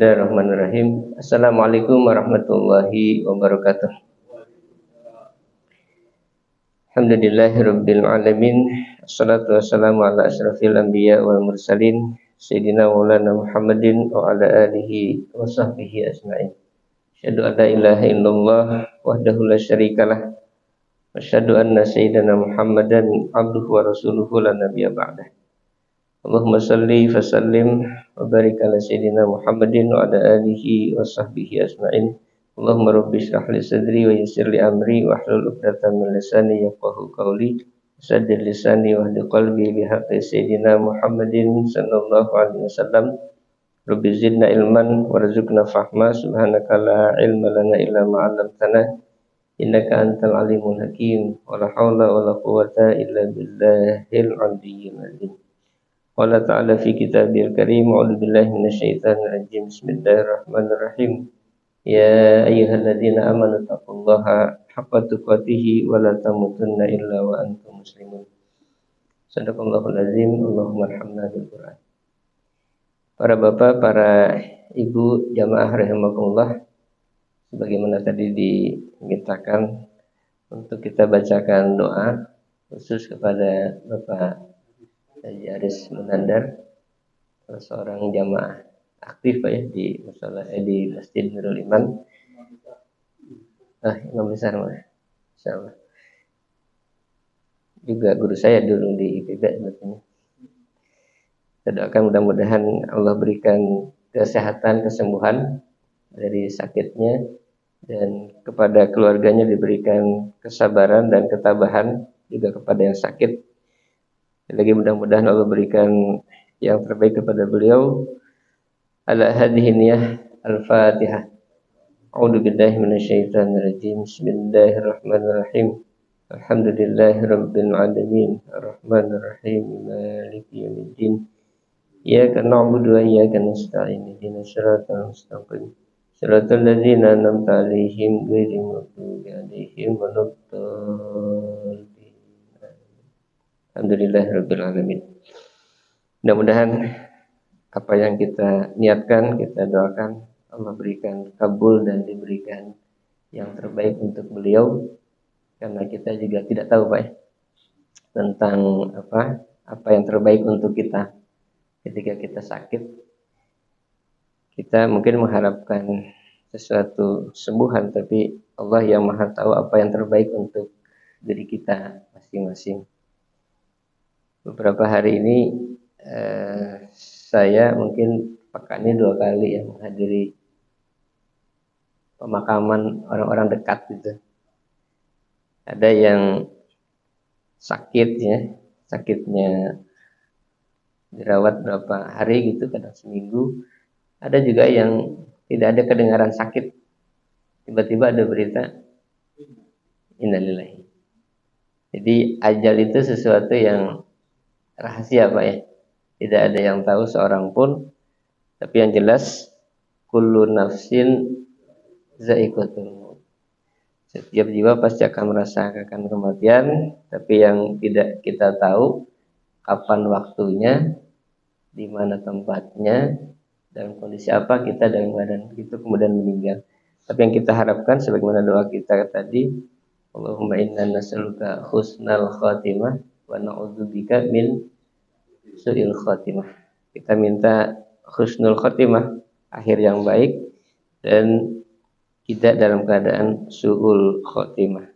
Bismillahirrahmanirrahim. Assalamualaikum warahmatullahi wabarakatuh. Alhamdulillahirabbil alamin. Assalatu wassalamu ala asyrafil anbiya wal mursalin sayyidina maulana Muhammadin wa ala alihi wa sahbihi ajmain. Asyhadu an la ilaha illallah wahdahu la syarikalah wa asyhadu anna sayyidina Muhammadan abduhu wa rasuluhu la nabiyya ba'dah. Allahumma salli wa sallim wa barik ala sayyidina Muhammadin wa ala alihi wa sahbihi ajma'in. Allahumma rabbi shrah li sadri wa yassir li amri wa hlul 'uqdatam min lisani yafqahu qawli. Saddid lisani wa hdi qalbi bi haqqi sayyidina Muhammadin sallallahu alaihi wasallam. Rabbi zidna ilman warzuqna fahma. Subhanaka la ilma lana illa ma 'allamtana innaka antal alimul hakim. Wa la haula wa la quwwata illa billahil aliyyil azim. Allah Ta'ala fi kitabil karim. A'udzu billahi minasyaitonir rajim. Bismillahirrahmanirrahim. Ya ayyuhalladzina amanu taqullaha haqqa tuqatih wa la tamutunna illa wa antum muslimun. Shadaqallahul azim. Allahumma arhamna bil Qur'an. Para bapak, para ibu jamaah rahimakumullah, sebagaimana tadi dimintakan untuk kita bacakan doa khusus kepada Bapak Haji Aris Munandar, seorang jamaah aktif ya di musala di Masjid Nurul Iman. Imam besar mah. Insyaallah. Juga guru saya dulu di IPB sebetulnya. Kita doakan mudah-mudahan Allah berikan kesehatan, kesembuhan dari sakitnya, dan kepada keluarganya diberikan kesabaran dan ketabahan, juga kepada yang sakit. Lagi mudah-mudahan Allah berikan yang terbaik kepada beliau. Ala hadhihi niyah al-Fatihah. A'udzu billahi minasyaitonir rajim. Bismillahirrahmanirrahim. Alhamdulillahirabbil alamin. Arrahmanir rahim. Maliki yaumiddin. Iyyaka na'budu wa iyyaka nasta'in. Ihdinas siratal mustaqim. Siratal ladzina an'amta 'alaihim ghairil maghdubi 'alaihim waladdallin. Alhamdulillahirabbil alamin. Mudah-mudahan apa yang kita niatkan, kita doakan, Allah berikan kabul dan diberikan yang terbaik untuk beliau, karena kita juga tidak tahu Pak ya, tentang apa yang terbaik untuk kita ketika kita sakit. Kita mungkin mengharapkan sesuatu sembuhan, tapi Allah yang Maha tahu apa yang terbaik untuk diri kita masing-masing. Beberapa hari ini saya mungkin pekan ini 2 kali ya menghadiri pemakaman orang-orang dekat gitu. Ada yang sakit ya, sakitnya dirawat berapa hari gitu, kadang seminggu. Ada juga yang tidak ada kedengaran sakit, tiba-tiba ada berita innalillahi. Jadi ajal itu sesuatu yang rahasia Pak ya, tidak ada yang tahu seorang pun. Tapi yang jelas kullu nafsin za'iqatul maut. Setiap jiwa pasti akan merasakan kematian, tapi yang tidak kita tahu kapan waktunya, di mana tempatnya, dalam kondisi apa kita dalam keadaan itu kemudian meninggal. Tapi yang kita harapkan sebagaimana doa kita tadi, Allahumma inna nas'aluka husnal khatimah wa na'udzubika min su'il khatimah. Kita minta husnul khatimah, akhir yang baik, dan tidak dalam keadaan su'ul khatimah.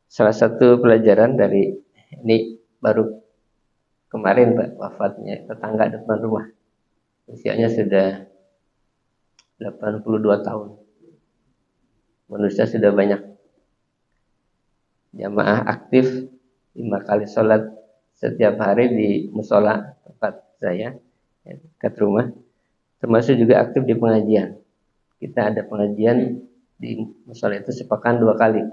Salah satu pelajaran dari ini baru kemarin Pak wafatnya tetangga depan rumah. Usianya sudah 82 tahun. Manusia sudah banyak. Jamaah aktif 5 kali sholat setiap hari di musola tempat saya dekat rumah, termasuk juga aktif di pengajian. Kita ada pengajian di musola itu sepekan 2 kali.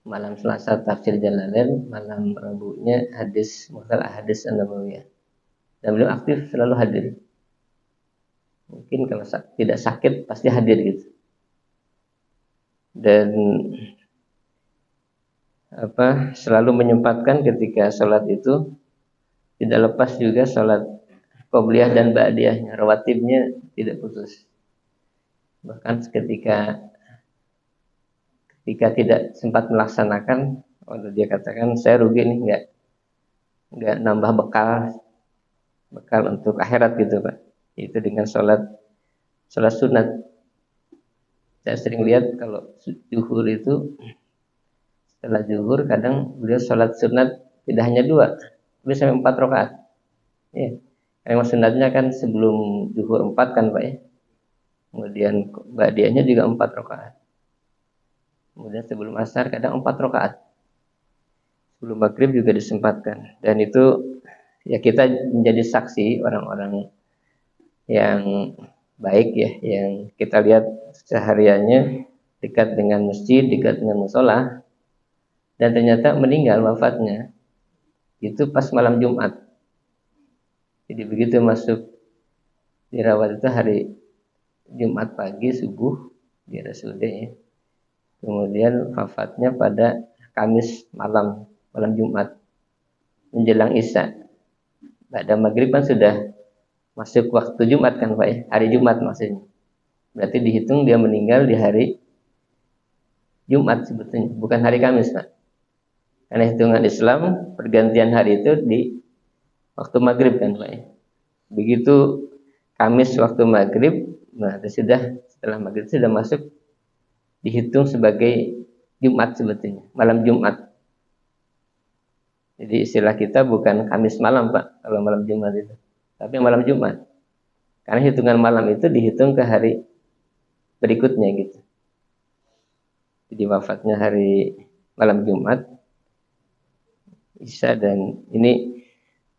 Malam Selasa tafsir Jalalain, malam Rabunya hadis muhtal hadis an-nabawiyah. Dan beliau aktif selalu hadir. Mungkin kalau tidak sakit pasti hadir gitu. Dan selalu menyempatkan ketika sholat itu tidak lepas juga sholat qobliyah dan ba'diyahnya, rawatibnya tidak putus. Bahkan ketika tidak sempat melaksanakan, dia katakan saya rugi nih, nggak nambah bekal untuk akhirat gitu Pak. Itu dengan sholat sunat. Saya sering lihat kalau zuhur itu, setelah zuhur kadang beliau sholat sunat tidak hanya 2, tapi sampai 4 rakaat. Ya. Karena sunatnya kan sebelum zuhur 4 kan Pak ya. Kemudian ba'diyahnya juga 4 rakaat. Kemudian sebelum asar kadang 4 rakaat. Sebelum maghrib juga disempatkan. Dan itu ya kita menjadi saksi orang-orang yang baik ya, yang kita lihat sehariannya dekat dengan masjid, dekat dengan musola, dan ternyata meninggal wafatnya itu pas malam Jumat. Jadi begitu masuk dirawat itu hari Jumat pagi subuh di RSUD ya. Kemudian wafatnya pada Kamis malam Jumat menjelang Isya. Pada maghrib kan sudah masuk waktu Jumat kan Pak ya, hari Jumat maksudnya. Berarti dihitung dia meninggal di hari Jumat sebetulnya, bukan hari Kamis Pak. Karena hitungan Islam pergantian hari itu di waktu maghrib kan Pak ya. Begitu Kamis waktu maghrib, nah setelah maghrib sudah masuk dihitung sebagai Jumat sebetulnya, malam Jumat. Jadi istilah kita bukan Kamis malam Pak, kalau malam Jumat itu, tapi malam Jumat. Karena hitungan malam itu dihitung ke hari berikutnya gitu. Jadi wafatnya hari malam Jumat, Isya, dan ini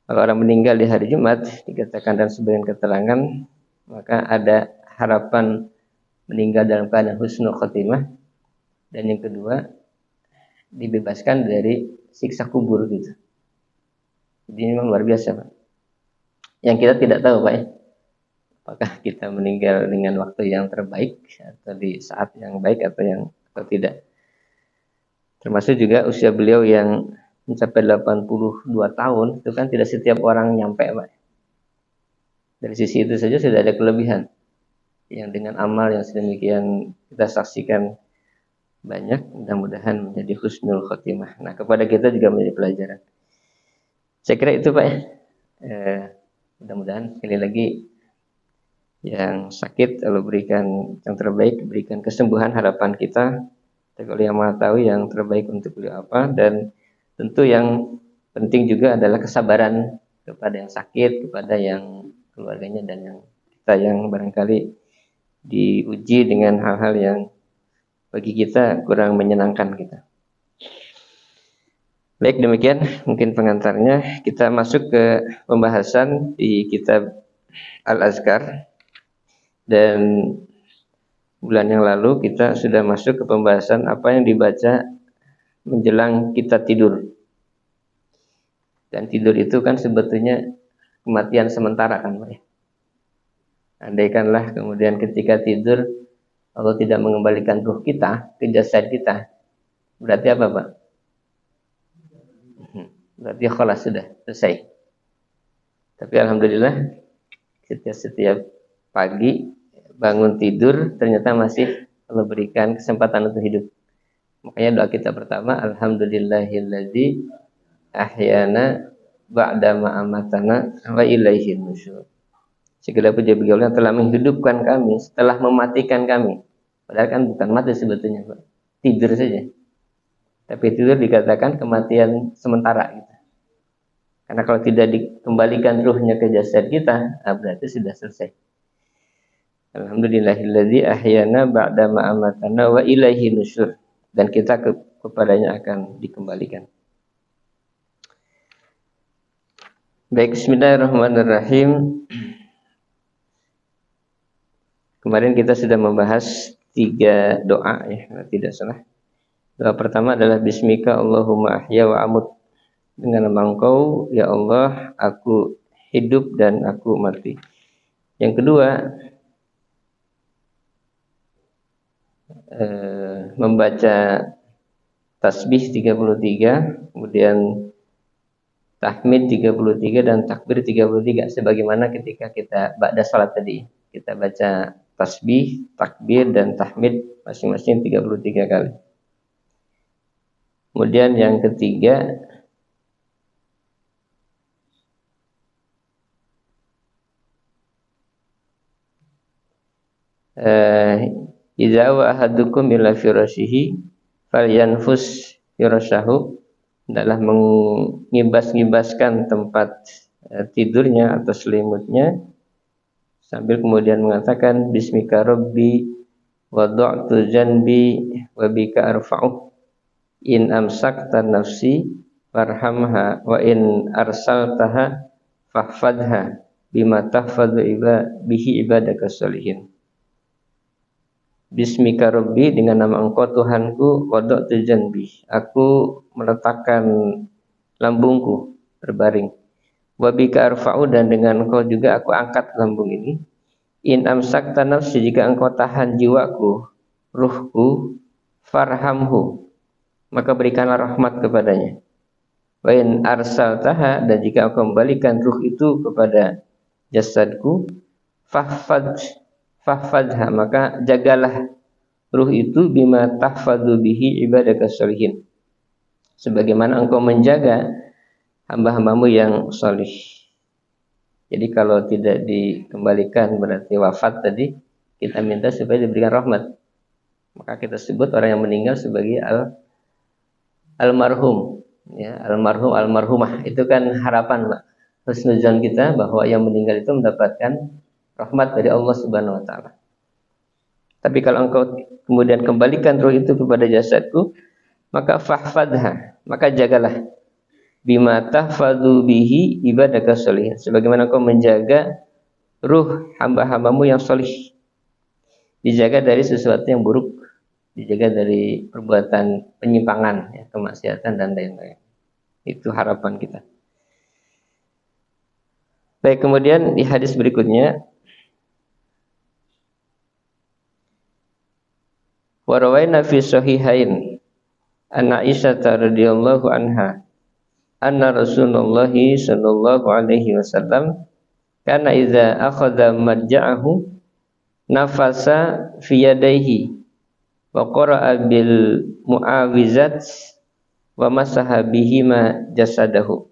kalau orang meninggal di hari Jumat dikatakan dalam sebagian keterangan, maka ada harapan meninggal dalam keadaan husnul khotimah, dan yang kedua dibebaskan dari siksa kubur gitu. Jadi memang luar biasa Pak. Yang kita tidak tahu Pak ya, apakah kita meninggal dengan waktu yang terbaik atau di saat yang baik atau tidak. Termasuk juga usia beliau yang mencapai 82 tahun, itu kan tidak setiap orang nyampe Pak. Dari sisi itu saja sudah ada kelebihan. Yang dengan amal yang sedemikian kita saksikan banyak, mudah-mudahan menjadi husnul khotimah. Nah, kepada kita juga menjadi pelajaran. Saya kira itu Pak ya. Mudah-mudahan sekali lagi yang sakit Allah berikan yang terbaik, berikan kesembuhan harapan kita. Tapi yang Maha tahu yang terbaik untuk beliau apa, dan tentu yang penting juga adalah kesabaran kepada yang sakit, kepada yang keluarganya, dan yang kita yang barangkali diuji dengan hal-hal yang bagi kita kurang menyenangkan kita. Baik, demikian mungkin pengantarnya. Kita masuk ke pembahasan di kitab Al-Azkar. Dan bulan yang lalu kita sudah masuk ke pembahasan apa yang dibaca menjelang kita tidur. Dan tidur itu kan sebetulnya kematian sementara kan Pak ya. Andaikanlah kemudian ketika tidur Allah tidak mengembalikan ruh kita ke jasad kita, berarti apa Pak? Berarti khalas, sudah selesai. Tapi alhamdulillah setiap pagi bangun tidur ternyata masih Allah berikan kesempatan untuk hidup. Makanya doa kita pertama, alhamdulillahilladzi ahyana ba'da ma amatana wa ilaihin nusyur. Segala puji bagi Allah yang telah menghidupkan kami setelah mematikan kami. Padahal kan bukan mati sebetulnya Pak, tidur saja. Tapi tidur dikatakan kematian sementara gitu. Karena kalau tidak dikembalikan ruhnya ke jasad kita, berarti sudah selesai. Alhamdulillahilladzi ahyana ba'da ma amatana wa ilaihi nusyur. Dan kita kepadanya akan dikembalikan. Baik, bismillahirrahmanirrahim. Kemarin kita sudah membahas 3 doa ya, tidak salah. Doa pertama adalah Bismika Allahumma ahya wa amut. Dengan nama Engkau ya Allah aku hidup dan aku mati. Yang kedua, membaca tasbih 33, kemudian tahmid 33 dan takbir 33 sebagaimana ketika kita ba'da salat tadi. Kita baca tasbih, takbir dan tahmid masing-masing 33 kali. Kemudian yang ketiga, idza wa ahadukum ila firashihi falyanfus firashahu, adalah mengibas-ngibaskan tempat tidurnya atau selimutnya sambil kemudian mengatakan bismika rabbi wada'tu janbi wa bika arfa'u in amsakta nafsi farhamha wa in arsaltaha fahfadha bima tahfadhu bihi ibadaka sholihin. Bismika Rabbi, dengan nama Engkau Tuhanku, wada'tu janbi, aku meletakkan lambungku berbaring. Wabika arfa'u, dan dengan Engkau juga aku angkat lambung ini. In amsakta nafsi, jika Engkau tahan jiwaku, ruhku, farhamhu, maka berikanlah rahmat kepadanya. Wa in arsaltaha, dan jika Engkau kembalikan ruh itu kepada jasadku, fahfadha, maka jagalah ruh itu bima tahfadhu bihi ibadaka sholihin, sebagaimana Engkau menjaga hamba-hambamu yang solih. Jadi kalau tidak dikembalikan berarti wafat tadi, kita minta supaya diberikan rahmat. Maka kita sebut orang yang meninggal sebagai almarhum, ya, almarhum, almarhumah. Itu kan harapan, Pak, husnuzan kita bahwa yang meninggal itu mendapatkan rahmat dari Allah Subhanahu wa taala. Tapi kalau Engkau kemudian kembalikan ruh itu kepada jasadku, maka fahfadha, maka jagalah bima tahfadhu bihi ibadaka sholihin, sebagaimana Engkau menjaga ruh hamba-hambamu yang solih. Dijaga dari sesuatu yang buruk, dijaga dari perbuatan penyimpangan, ya, kemaksiatan dan lain-lain. Itu harapan kita. Baik, kemudian di hadis berikutnya, wa rawaina fi sahihain an Aisyah radhiyallahu anha anna Rasulullah sallallahu alaihi wasallam kana idza akhadha marja'ahu nafasa fi yadayhi wa qara'a bil mu'awizat wa masaha bihima jasadahu.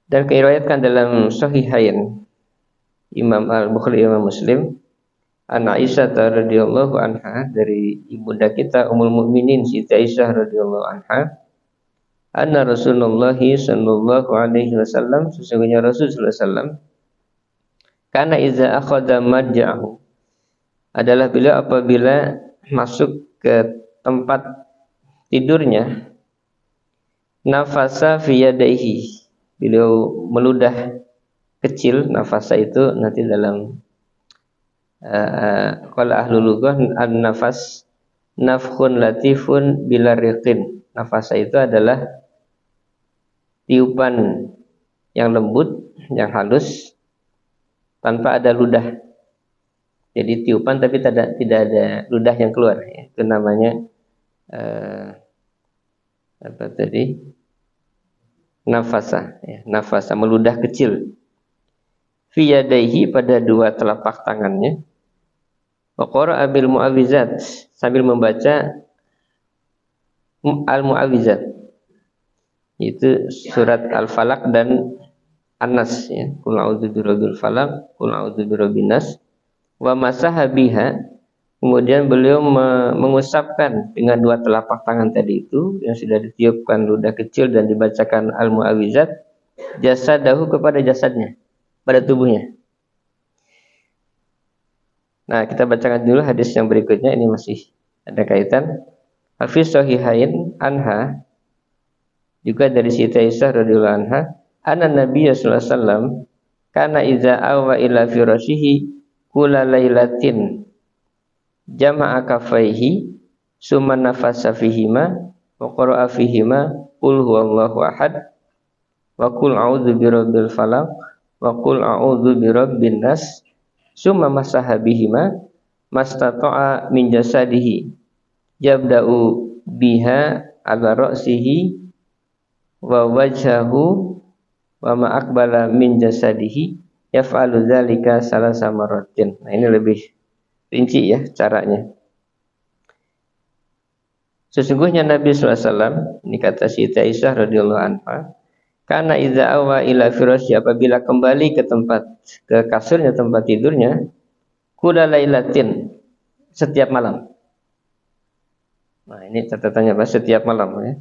Dan diriwayatkan dalam sahihain Imam Al-Bukhari, Imam Muslim, an Aisyah radhiyallahu anha, dari ibunda kita Ummul Mukminin Siti Aisyah radhiyallahu anha, anna Rasulullah sallallahu alaihi wasallam, sesungguhnya Rasul sallallahu alaihi wasallam, kana iza akhadha madja'ahu, adalah beliau apabila masuk ke tempat tidurnya, nafasa fi yadaihi, beliau meludah kecil. Nafasa itu nanti dalam qala ahlul lughah an-nafas nafkhun latifun bila riqin. Nafasa itu adalah tiupan yang lembut, yang halus, tanpa ada ludah. Jadi tiupan tapi tidak ada ludah yang keluar. Itu namanya apa tadi? Nafasa, ya, nafasa, meludah kecil. Fi yadaihi, pada dua telapak tangannya. Wa qara'a bil mu'awizat, sambil membaca al-mu'awizat, itu surat Al-Falaq dan An-Nas, ya. Qul a'udzu birabbil falaq, qul a'udzu birabbin nas. Wa masaha biha, kemudian beliau mengusapkan dengan dua telapak tangan tadi itu yang sudah ditiupkan ludah kecil dan dibacakan al-mu'awizat, jasadahu, kepada jasadnya, pada tubuhnya. Nah, kita bacakan dulu hadis yang berikutnya, ini masih ada kaitan. Hafiz sahihain anha, juga dari Siti Aisyah radhiyallahu anha, anna Nabiy sallallahu alaihi wasallam kana idza awa ila firashihi kula lailatin jama'a kafaihi summa nafasa fihima wa qara'a fihima qul huwallahu ahad wa qul a'udzu birabbil falaq wa qul a'udzu birabbin nas summa masaha bihima mastata'a min jasadihi yabda'u biha ala ra'sihi wa wajhahu wa ma aqbala min jasadihi yaf'alu dzalika salasa marratin. Nah, ini lebih rinci ya caranya. Sesungguhnya Nabi SAW, ini kata Siti Aisyah radhiyallahu anha, karena idza awa ila firasy, apabila kembali ke kasurnya, tempat tidurnya, kula lailatin, setiap malam. Nah, ini catatannya Pak, setiap malam ya.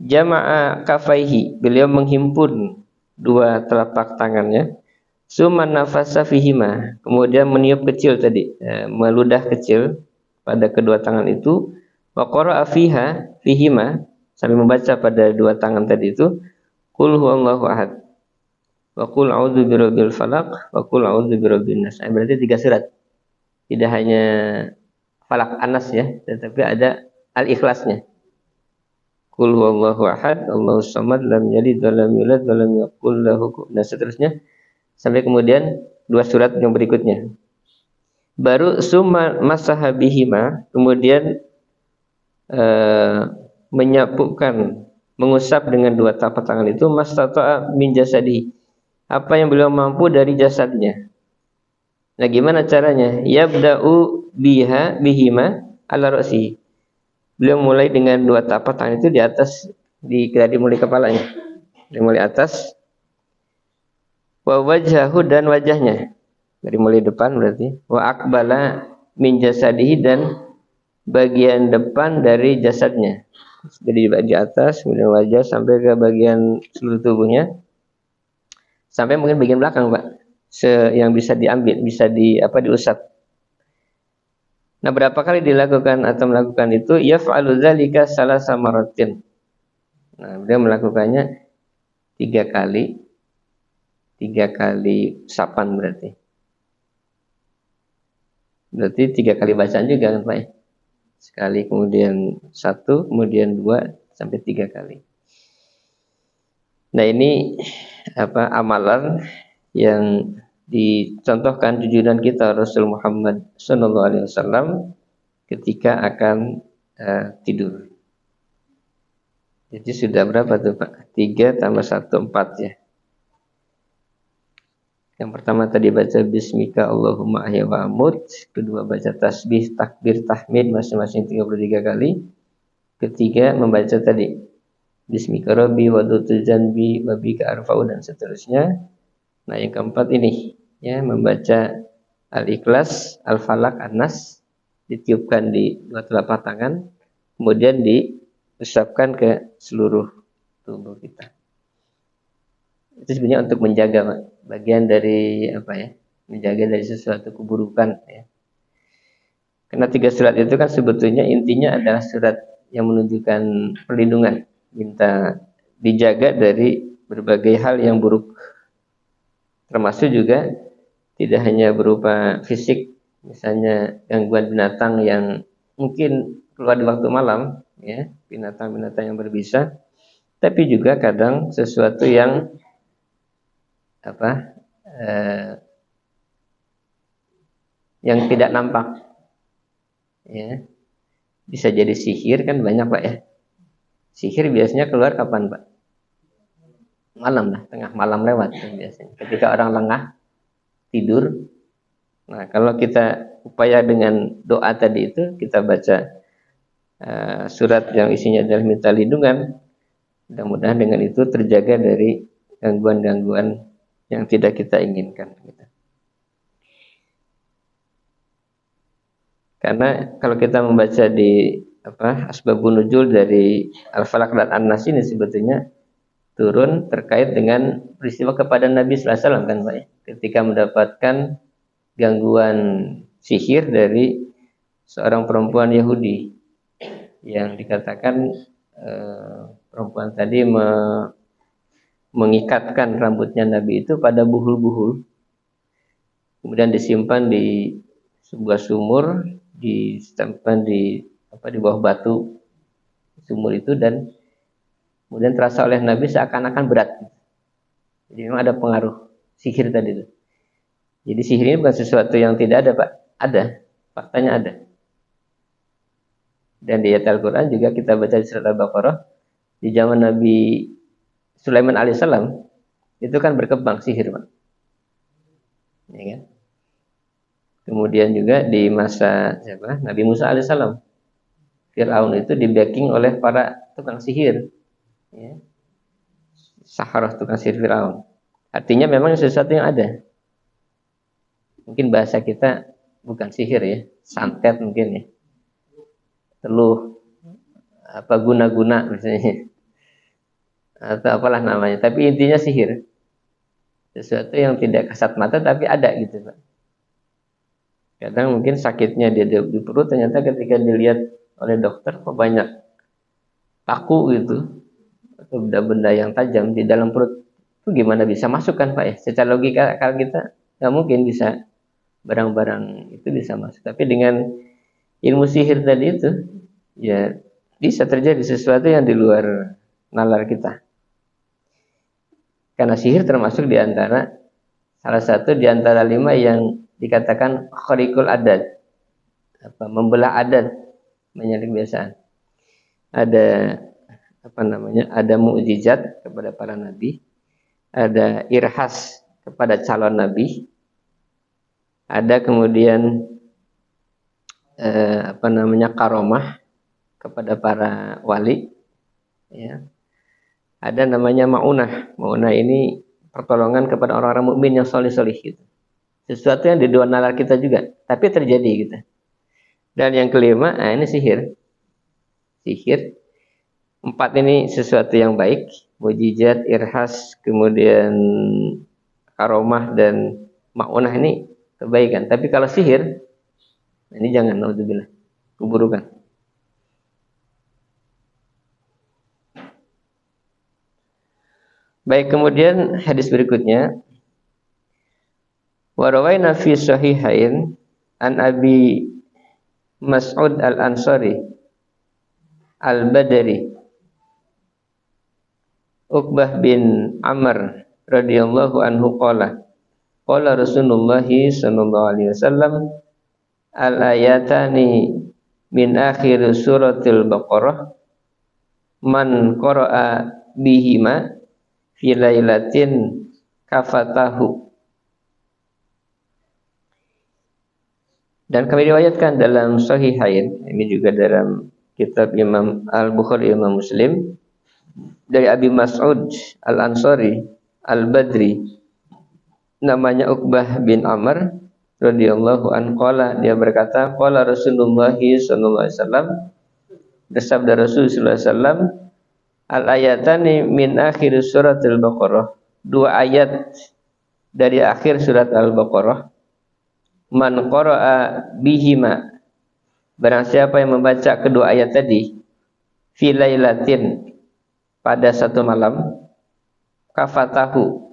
Jama'a kafaihi, beliau menghimpun dua telapak tangannya, summa nafasa fihima, kemudian meniup kecil tadi, meludah kecil pada kedua tangan itu, wa qara'a fiha fihima, sambil membaca pada dua tangan tadi itu, qul huwallahu ahad, wa qul a'udzu birabbil falaq, wa qul a'udzu birabbin nas. Berarti 3 surat. Tidak hanya Falak Anas ya, tetapi ada Al-Ikhlasnya. Qul huwallahu ahad, Allahus samad, lam yalid wa lam yulad wa lam yakul lahu kufuwan, dan seterusnya sampai kemudian 2 surat yang berikutnya. Baru summa masahabihima, kemudian menyapukan, mengusap dengan 2 telapak tangan itu mastata'a min jasadi, apa yang beliau mampu dari jasadnya. Nah, gimana caranya? Yabda'u bihima ala ra'si. Beliau mulai dengan 2 telapak tangan itu di atas, dari mulai kepalanya, dari mulai atas. Wa wajhahu, dan wajahnya, dari mulai depan berarti. Wa aqbala min jasadihi, dan bagian depan dari jasadnya. Jadi di atas, kemudian wajah sampai ke bagian seluruh tubuhnya, sampai mungkin bagian belakang, Pak. Yang bisa diambil, bisa diusap. Nah, berapa kali dilakukan atau melakukan itu? Yaf'alu dzalika salasa marratin. Nah, beliau melakukannya 3 kali. 3 kali usapan berarti. Berarti 3 kali bacaan juga kan Pak ya? Sekali, kemudian 1, kemudian 2, sampai 3 kali. Nah, ini amalan yang dicontohkan junjungan kita Rasul Muhammad sallallahu alaihi wasallam ketika akan tidur. Jadi sudah berapa tuh Pak? 3 tambah 1, 4 ya. Yang pertama tadi baca bismika Allahumma ahya wa amut, kedua baca tasbih, takbir, tahmid masing-masing 33 kali. Ketiga membaca tadi bismika rabbi wa dutu zanbi wa bika arfa'u, dan seterusnya. Nah, yang keempat ini ya, membaca Al-Ikhlas, Al-Falaq, An-Nas, ditiupkan di 2 telapak tangan, kemudian diusapkan ke seluruh tubuh kita. Itu sebenarnya untuk menjaga, Pak, bagian dari menjaga dari sesuatu keburukan ya. Karena 3 surat itu kan sebetulnya intinya adalah surat yang menunjukkan perlindungan, minta dijaga dari berbagai hal yang buruk. Termasuk juga tidak hanya berupa fisik, misalnya gangguan binatang yang mungkin keluar di waktu malam, ya, binatang-binatang yang berbisa, tapi juga kadang sesuatu yang yang tidak nampak, ya, bisa jadi sihir kan banyak Pak ya. Sihir biasanya keluar kapan Pak? Malam lah, tengah malam lewat biasanya. Ketika orang lengah tidur. Nah, kalau kita upaya dengan doa tadi itu, kita baca surat yang isinya adalah minta lindungan, mudah-mudahan dengan itu terjaga dari gangguan-gangguan yang tidak kita inginkan. Karena kalau kita membaca di Asbabun Nuzul dari Al-Falaq dan An-Nas ini sebetulnya turun terkait dengan peristiwa kepada Nabi sallallahu alaihi wasallam kan Pak ya, ketika mendapatkan gangguan sihir dari seorang perempuan Yahudi yang dikatakan perempuan tadi mengikatkan rambutnya Nabi itu pada buhul-buhul, kemudian disimpan di sebuah sumur, disimpan di bawah batu sumur itu, dan kemudian terasa oleh Nabi seakan-akan berat. Jadi memang ada pengaruh sihir tadi itu. Jadi sihir ini bukan sesuatu yang tidak ada Pak, ada, faktanya ada. Dan di ayat Al-Quran juga kita baca di surat Al-Baqarah, di zaman Nabi Sulaiman alaihissalam itu kan berkembang sihir, Pak. Ya kan? Kemudian juga di masa siapa? Nabi Musa alaihissalam, Fir'aun itu di-backing oleh para tukang sihir. Ya. Saharah, tukang sihir Fir'aun. Artinya memang sesuatu yang ada. Mungkin bahasa kita bukan sihir ya, santet mungkin ya. Teluh, apa guna-guna misalnya. Atau apalah namanya. Tapi intinya sihir. Sesuatu yang tidak kasat mata tapi ada gitu, Pak. Kadang mungkin sakitnya dia di perut, ternyata ketika dilihat oleh dokter kok banyak paku gitu atau benda-benda yang tajam di dalam perut, itu gimana bisa masuk kan, Pak ya? Secara logika akal kita nggak mungkin bisa barang-barang itu bisa masuk. Tapi dengan ilmu sihir tadi itu, ya bisa terjadi sesuatu yang di luar nalar kita. Karena sihir termasuk di antara salah satu di antara 5 yang dikatakan khariqul adat, membelah adat, menyalip kebiasaan. Ada ada mukjizat kepada para nabi, ada irhas kepada calon nabi, ada kemudian karomah kepada para wali, ya. Ada namanya maunah. Maunah ini pertolongan kepada orang-orang mukmin yang solih-solih gitu. Sesuatu yang di luar nalar kita juga, tapi terjadi gitu. Dan yang kelima, ini sihir. Sihir. 4 ini sesuatu yang baik, mukjizat, irhas, kemudian karomah dan maunah ini kebaikan. Tapi kalau sihir, ini jangan, naudzubillah, keburukan. Baik, kemudian hadis berikutnya. Wa rawaina fi sahihain an Abi Mas'ud al-Ansari al-Badri Uqbah bin Amr radhiyallahu anhu qala Rasulullah sallallahu alaihi wasallam al-ayatani min akhir suratil Baqarah man qara'a bihima fi lailatin kafatahu. Dan kami riwayatkan dalam Sahihain, ini juga dalam kitab Imam Al-Bukhari, Imam Muslim, dari Abi Mas'ud Al-Ansari Al-Badri, namanya Uqbah bin Amr radhiyallahu anhu, dia berkata, qala Rasulullah sallallahu alaihi wasallam, bersabda Rasulullah sallallahu alaihi wasallam, al-ayatani min akhir suratil Baqarah, 2 ayat dari akhir surat Al-Baqarah, man qara'a bihima, barang siapa yang membaca kedua ayat tadi, fi lailatin, pada satu malam, kafatahu,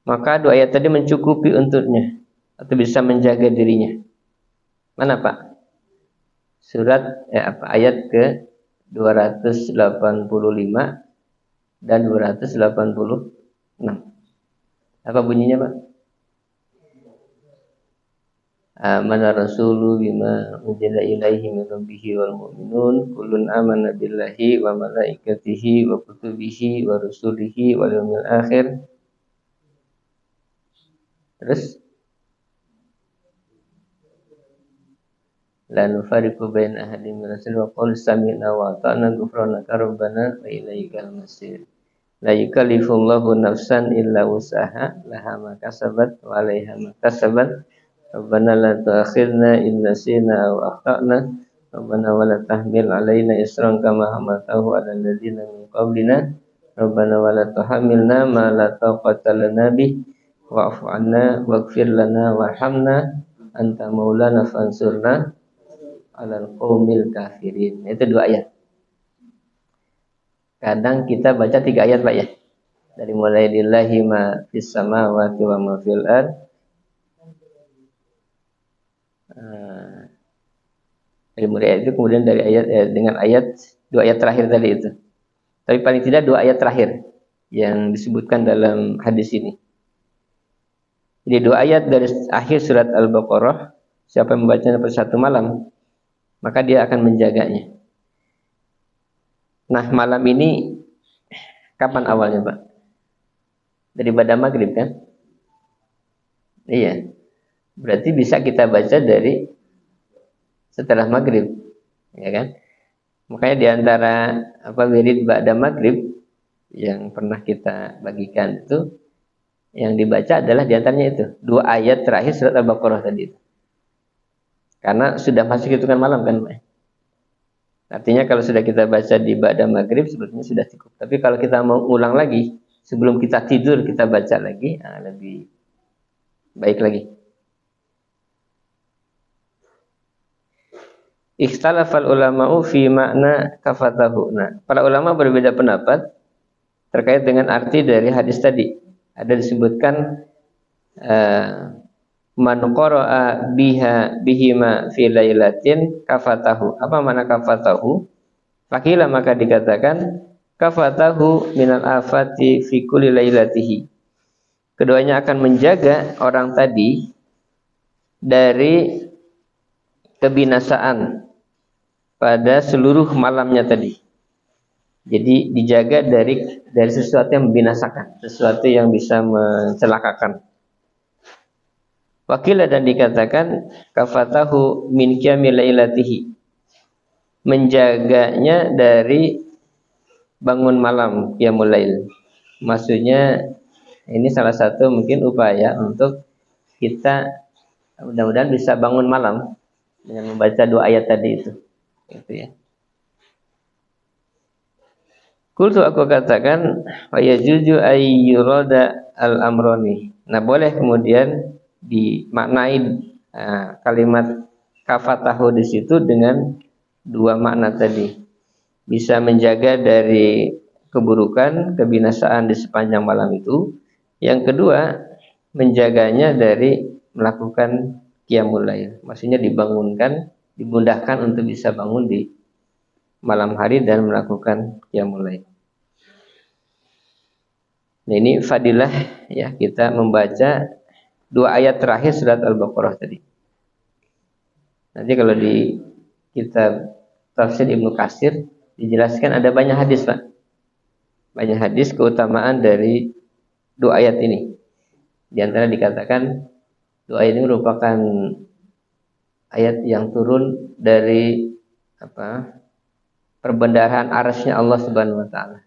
maka 2 ayat tadi mencukupi untuknya atau bisa menjaga dirinya. Mana Pak? Surat ayat ke 285 dan 286. Apa bunyinya, Pak? Amana rasulu bima unzila ilaihi min rabbihi wal mu'minun kullun amana billahi wa malaikatihi wa kutubihi wa rusulihi wal yawmil akhir. Terus la nufariqu baina ahadin min rasul wa qul sami'na wa ata'na ghufranaka rabbana wa ilaikal masir. La yukallifullahu nafsan illa wus'aha laha ma kasabat wa 'alaiha ma kasabat. Rabbana la tu'akhidna in nasina aw akhtana. Rabbana wa la tahmil 'alaina isran kama hamaltahu 'alal ladzina min qablina. Rabbana wa la tuhammilna ma la taqata lana bih wa'fu 'anna waghfir lana warhamna anta maulana fansurna 'alal qaumil kafirin. Itu 2 ayat. Kadang kita baca 3 ayat, Pak ya. Dari mulai lillahi ma fis samawati wa ma fil ard. Dari mulai ayat itu, kemudian dari ayat dengan ayat 2 ayat terakhir tadi itu. Tapi paling tidak 2 ayat terakhir yang disebutkan dalam hadis ini. Jadi 2 ayat dari akhir surat Al-Baqarah, siapa yang membacanya pada satu malam, maka dia akan menjaganya. Nah, malam ini kapan awalnya, Pak? Dari pada maghrib kan? Iya. Berarti bisa kita baca dari setelah maghrib, ya kan? Makanya di antara wirid ba'da maghrib yang pernah kita bagikan itu, yang dibaca adalah di antaranya itu 2 ayat terakhir surat Al-Baqarah tadi itu. Karena sudah masuk hitungan malam kan, Pak? Artinya kalau sudah kita baca di ba'da maghrib sebetulnya sudah cukup. Tapi kalau kita mau ulang lagi sebelum kita tidur kita baca lagi, lebih baik lagi. Ikhtalafal ulama'u fi makna kafatahu. Nah, para ulama berbeda pendapat terkait dengan arti dari hadis tadi. Ada disebutkan man qara'a bihima fi lailatin kafatahu. Apa makna kafatahu? Fakila maka dikatakan kafatahu minal afati fi kulli lailatihi. Keduanya akan menjaga orang tadi dari kebinasaan pada seluruh malamnya tadi. Jadi dijaga dari sesuatu yang membinasakan, sesuatu yang bisa mencelakakan. Wakilah dan dikatakan kafatahu min qiyamil lailatihi, menjaganya dari bangun malam qiyamul lail. Maksudnya ini salah satu mungkin upaya untuk kita mudah-mudahan bisa bangun malam dengan membaca 2 ayat tadi itu. Gitu ya. Kultu aku katakan wa yajuju ayyurada al-amroni. Nah, boleh kemudian dimaknai kalimat kafatahu di situ dengan 2 makna tadi. Bisa menjaga dari keburukan, kebinasaan di sepanjang malam itu. Yang kedua, menjaganya dari melakukan qiyamul lail. Maksudnya dibangunkan, dimudahkan untuk bisa bangun di malam hari dan melakukan qiyamul lail. Nah, ini fadilah ya kita membaca 2 ayat terakhir surat Al-Baqarah tadi. Nanti kalau di kitab tafsir Ibnu Katsir dijelaskan ada banyak hadis, Pak. Banyak hadis keutamaan dari 2 ayat ini. Di antara dikatakan 2 ayat ini merupakan ayat yang turun dari perbendaharaan arasy-Nya Allah Subhanahu wa taala,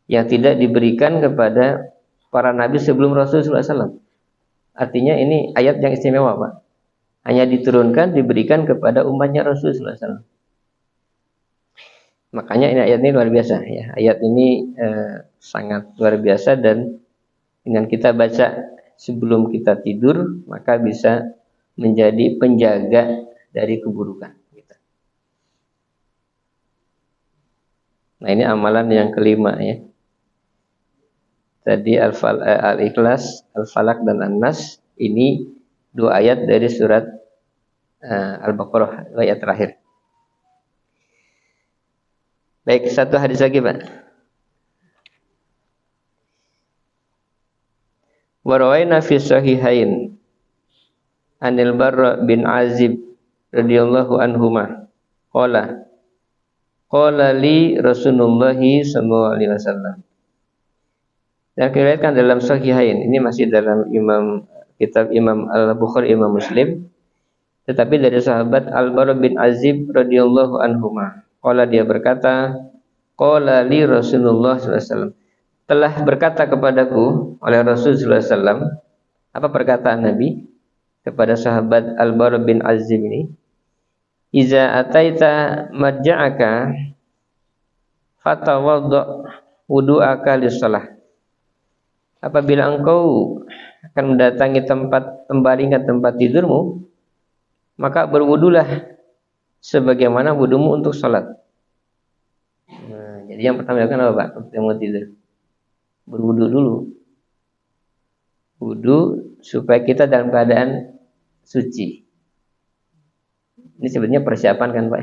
yang tidak diberikan kepada para nabi sebelum Rasulullah SAW. Artinya ini ayat yang istimewa, Pak. Hanya diturunkan, diberikan kepada umatnya Rasulullah SAW. Makanya ini ayat ini luar biasa ya. Ayat ini sangat luar biasa, dan dengan kita baca sebelum kita tidur maka bisa menjadi penjaga dari keburukan. Nah, ini amalan yang kelima ya. Tadi Al-Ikhlas, Al-Falaq dan An-Nas, ini 2 ayat dari surat Al-Baqarah, 2 ayat terakhir. Baik, satu hadis lagi, Pak. Wa rawaina fi sahihain Anil Barra bin Azib radhiyallahu anhuma qala li Rasulullah sallallahu alaihi wasallam. Dan diriwayatkan dalam Sahihain, ini masih dalam kitab Imam Al-Bukhari, Imam Muslim, tetapi dari sahabat Al-Bara bin Azib radhiyallahu anhuma. Qala, dia berkata, qala li Rasulullah sallallahu alaihi wasallam, telah berkata kepadaku oleh Rasul sallallahu alaihi wasallam. Apa perkataan Nabi kepada sahabat Al-Bara bin Azib ini? Iza ataita madja'aka fatawadda wudu'aka lis-shalah. Apabila engkau akan mendatangi tempat pembaringan, tempat tidurmu, maka berwudulah sebagaimana wudumu untuk salat. Nah, jadi yang pertama dilakukan apa, Pak? Ketika mau tidur, berwudu dulu. Wudu supaya kita dalam keadaan suci. Ini sebenarnya persiapan kan, Pak?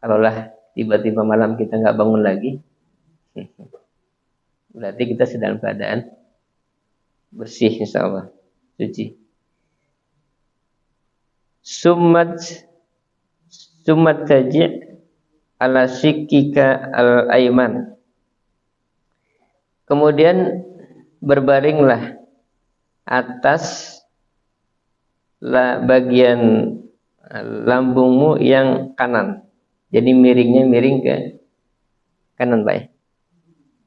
Kalaulah tiba-tiba malam kita nggak bangun lagi, berarti kita sedang keadaan bersih, insya Allah, suci. Summat taji' ala shikkika al-aiman. Kemudian berbaringlah atas bagian lambungmu yang kanan. Jadi miringnya miring ke kanan, Pak ya.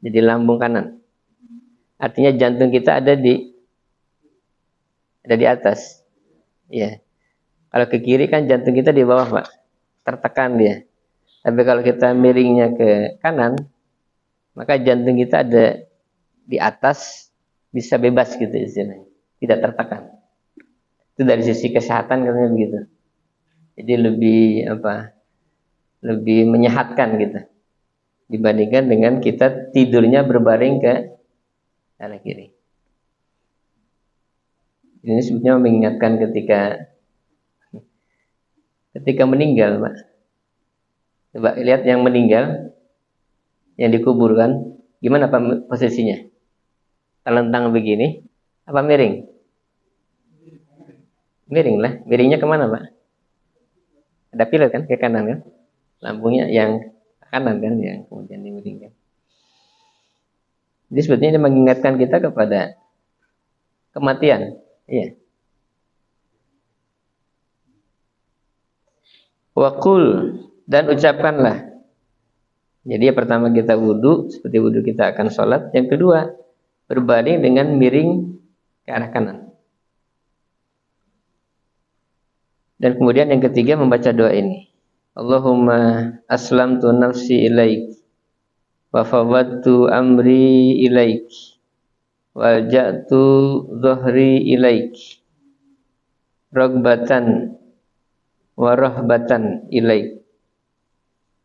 Jadi lambung kanan. Artinya jantung kita ada di atas. Ya. Kalau ke kiri kan jantung kita di bawah, Pak. Tertekan dia. Tapi kalau kita miringnya ke kanan, maka jantung kita ada di atas, bisa bebas gitu istilahnya. Tidak tertekan. Itu dari sisi kesehatan katanya begitu. Jadi lebih menyehatkan gitu dibandingkan dengan kita tidurnya berbaring ke arah kiri. Ini sebetulnya mengingatkan ketika meninggal, Pak. Coba lihat yang meninggal, yang dikuburkan, gimana Pak posisinya? Telentang begini, apa miring? Miring lah. Miringnya kemana, Pak? Ada pilar kan, ke kanan kan? Lambungnya yang kanan kan, yang kemudian dimiringkan. Jadi sebetulnya ini mengingatkan kita kepada kematian. Iya. Waqul, dan ucapkanlah. Jadi pertama kita wudu, seperti wudu kita akan sholat. Yang kedua, berbaring dengan miring ke arah kanan. Dan kemudian yang ketiga membaca doa ini. Allahumma aslamtu nafsi ilaik wa fawwadtu amri ilaik wa ja'tu dhuhri ilaik ragbatan wa rahbatan ilaik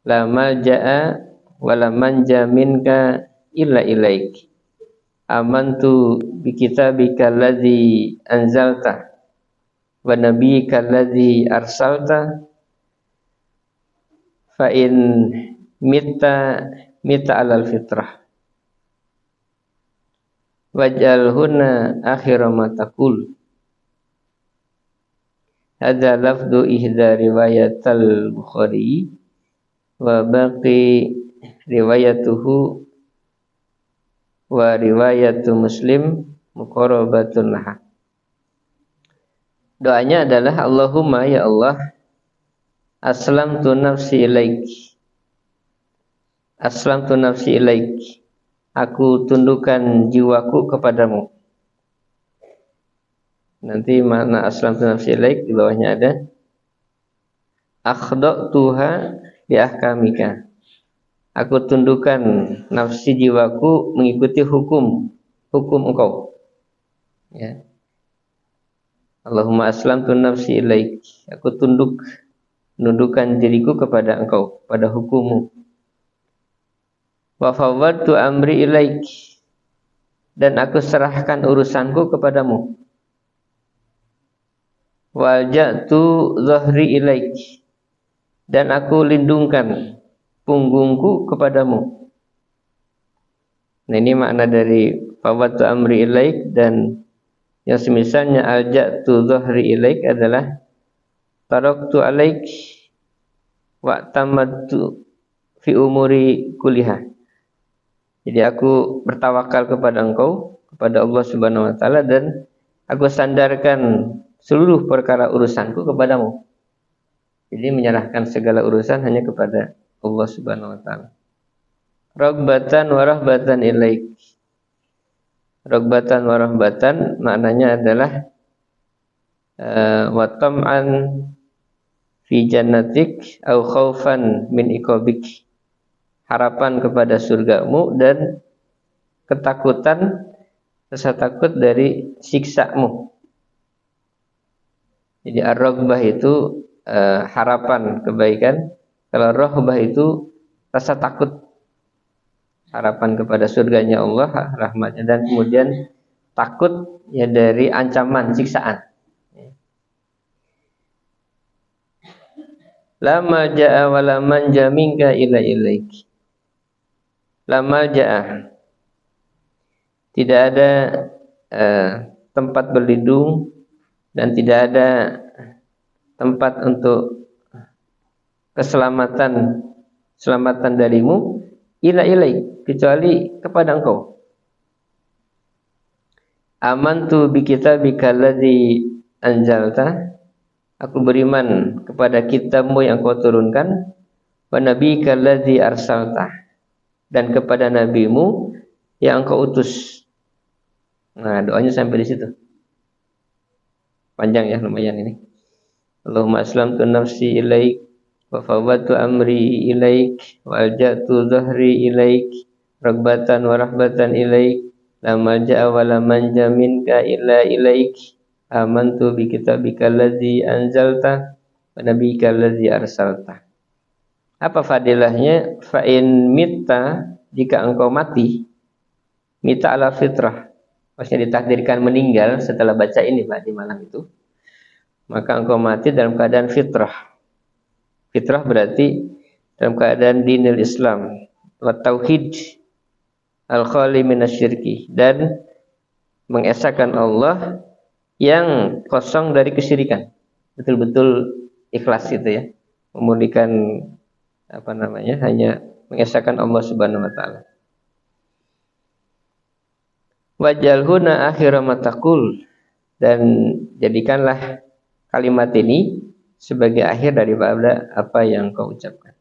la malja'a wa la manja minka illa ilaik amantu bi kitabika alladhi anzalta wa nabiyyika alladhi arsalta fa in mita alal fitrah waj'alhunna akhira ma taqul. Hadza lafdu ihda riwayatal Bukhari wa baqi riwayatuhu wa riwayatu Muslim muqarrabatun laha. Doanya adalah Allahumma ya Allah, aslamtu nafsi ilaik. Aslamtu nafsi ilaik. Aku tundukkan jiwaku kepadamu. Nanti makna aslamtu nafsi ilaik di bawahnya ada akhdatuha bi ahkamika. Aku tundukkan nafsi jiwaku mengikuti hukum engkau. Ya. Allahumma aslamtu nafsi ilaik. Aku tundukkan diriku kepada engkau, pada hukummu. Wa fawwadtu amri ilaik. Dan aku serahkan urusanku kepadamu. Wa ja'tu dhahri ilaik. Dan aku lindungkan punggungku kepadamu. Nah, ini makna dari fawwadtu amri ilaik, dan yang semisalnya alja'tu dhahri ilaik adalah taraktu alaik wa tamattu fi umuri kuliha. Jadi aku bertawakal kepada engkau, kepada Allah Subhanahu wa taala, dan aku sandarkan seluruh perkara urusanku kepadamu. Jadi menyerahkan segala urusan hanya kepada Allah Subhanahu wa taala. Ragbatan wa rahbatan ilaik. Ragbatan wa rahbatan maknanya adalah wa tam'an fi jannatik au khaufan min iqabik. Harapan kepada surgamu dan ketakutan, rasa takut dari siksamu. Jadi ar-ragbah itu harapan kebaikan, kalau rahbah itu rasa takut, harapan kepada surganya Allah, rahmatnya, dan kemudian takut ya dari ancaman siksaan. Lama ja'a wa la manja minka ila ilaik. Lama ja'a, tidak ada tempat berlindung dan tidak ada tempat untuk keselamatan selamatan darimu ila ilaik, kecuali kepada engkau. Amantu bi kitabika alladzi anzalta, aku beriman kepada kitabmu yang kau turunkan, wa nabiyyika alladzi arsalta, dan kepada nabimu yang engkau utus. Nah, doanya sampai di situ. Panjang ya, lumayan ini. Allahumma aslamtu nafsi ilaik wa fawwadtu amri ilaik wa alja'tu dhahri ilaik ragbatan wa rahbatan ilaik la malja'a wa la manja minka illa ilaik amantu bi kitabika allazi anzalta wa nabiyyika allazi arsalta. Apa fadilahnya? Fa in mitta, jika engkau mati, mita ala fitrah, maksudnya ditakdirkan meninggal setelah baca ini Pak di malam itu, maka engkau mati dalam keadaan fitrah. Fitrah berarti dalam keadaan dinil Islam, wa tauhid al-khali minasyirki, dan mengesahkan Allah yang kosong dari kesyirikan. Betul-betul ikhlas itu ya. Memurnikan hanya mengesahkan Allah Subhanahu wa taala. Wajalhuna akhira mataqul, dan jadikanlah kalimat ini sebagai akhir daripada apa yang kau ucapkan.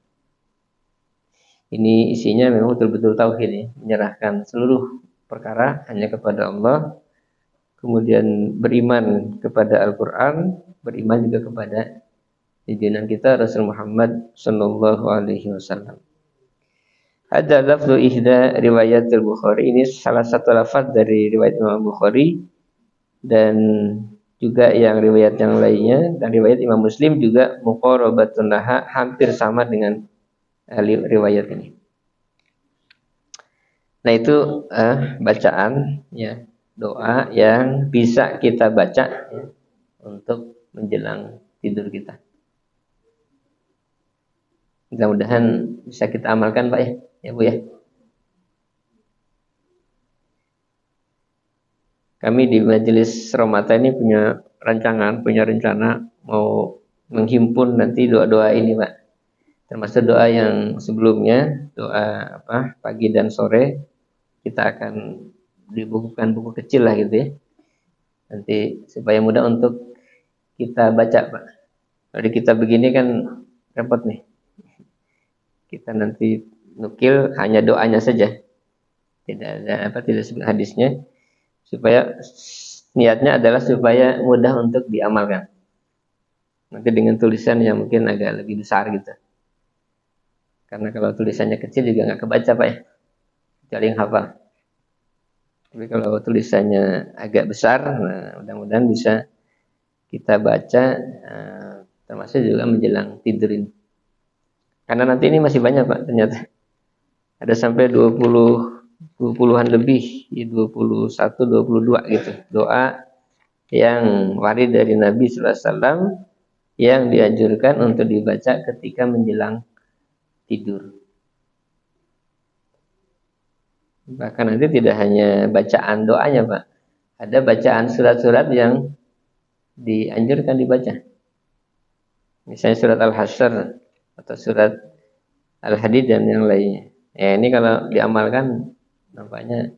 Ini isinya memang betul-betul tauhid ya, menyerahkan seluruh perkara hanya kepada Allah, kemudian beriman kepada Al-Qur'an, beriman juga kepada junjungan kita Rasul Muhammad sallallahu alaihi wasallam. Ada lafzu ihda riwayat Al-Bukhari, ini salah satu lafaz dari riwayat Imam Bukhari, dan juga yang riwayat yang lainnya, dan riwayat Imam Muslim juga muqarabatun laha, hampir sama dengan riwayat ini. Nah itu bacaan ya, doa yang bisa kita baca ya, untuk menjelang tidur kita. Mudah-mudahan bisa kita amalkan Pak ya Bu ya. Kami di Majelis Romata ini punya rencana mau menghimpun nanti doa-doa ini Pak. Termasuk doa yang sebelumnya, doa pagi dan sore, kita akan dibukukan buku kecil lah gitu ya. Nanti supaya mudah untuk kita baca Pak. Kalau kita begini kan repot nih. Kita nanti nukil hanya doanya saja. Tidak ada tidak sebut hadisnya. Supaya niatnya adalah supaya mudah untuk diamalkan. Nanti dengan tulisan yang mungkin agak lebih besar gitu. Karena kalau tulisannya kecil juga nggak kebaca Pak ya, kecuali yang hafal. Tapi kalau tulisannya agak besar, nah mudah-mudahan bisa kita baca, termasuk juga menjelang tidur ini. Karena nanti ini masih banyak Pak ternyata. Ada sampai 20-an lebih, 21, 22 gitu. Doa yang warid dari Nabi sallallahu alaihi wasallam yang dianjurkan untuk dibaca ketika menjelang tidur. Bahkan nanti tidak hanya bacaan doanya Pak, ada bacaan surat-surat yang dianjurkan dibaca. Misalnya surat Al-Hasyr atau surat Al-Hadid dan yang lainnya. Ya ini kalau diamalkan nampaknya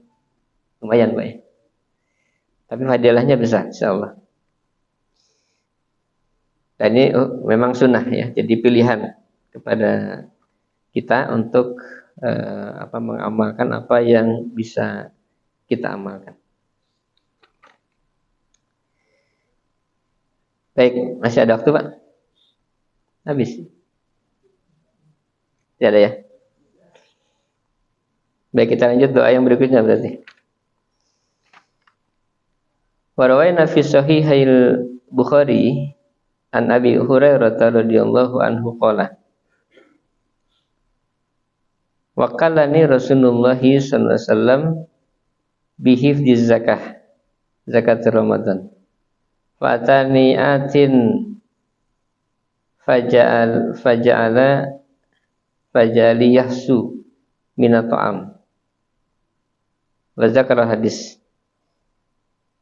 lumayan Pak ya. Tapi fadilahnya besar insyaallah. Dan ini memang sunnah ya, jadi pilihan kepada kita untuk mengamalkan apa yang bisa kita amalkan. Baik, masih ada waktu Pak? Habis? Tidak ada ya? Baik, kita lanjut doa yang berikutnya berarti. Wa rawaina fi sahihail Bukhari an Abi Hurairah radhiyallahu anhu qala wa qallani Rasulullah sallallahu alaihi wasallam bi hifdziz zakah, zakat Ramadan. Fa atani atin faja'ali yahsu minat ta'am. Wa zakara hadis.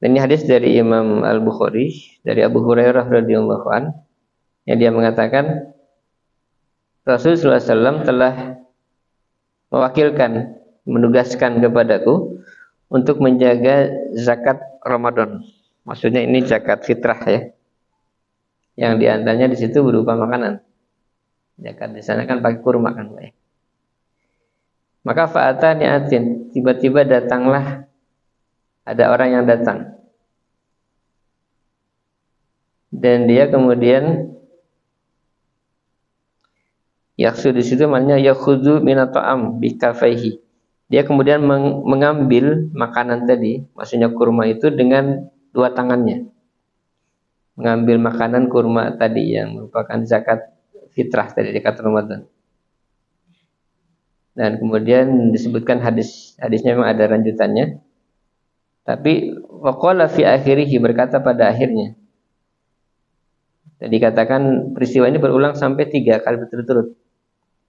Dan ini hadis dari Imam Al-Bukhari dari Abu Hurairah radhiyallahu an, yang dia mengatakan Rasulullah SAW telah mewakilkan, menugaskan kepadaku untuk menjaga zakat Ramadan. Maksudnya ini zakat fitrah ya. Yang diantaranya di situ berupa makanan. Zakat di sana kan pakai kurma kan, Pak ya. Maka fa'atani atin, tiba-tiba datanglah ada orang yang datang. Dan dia kemudian yaksu di situ maknanya yakhudhu minat ta'am bikafaihi. Dia kemudian mengambil makanan tadi, maksudnya kurma itu dengan dua tangannya. Mengambil makanan kurma tadi yang merupakan zakat fitrah tadi zakat Ramadan. Dan kemudian disebutkan hadisnya memang ada lanjutannya. Tapi waqala fi akhirih, berkata pada akhirnya. Tadi katakan peristiwa ini berulang sampai 3 kali berturut-turut.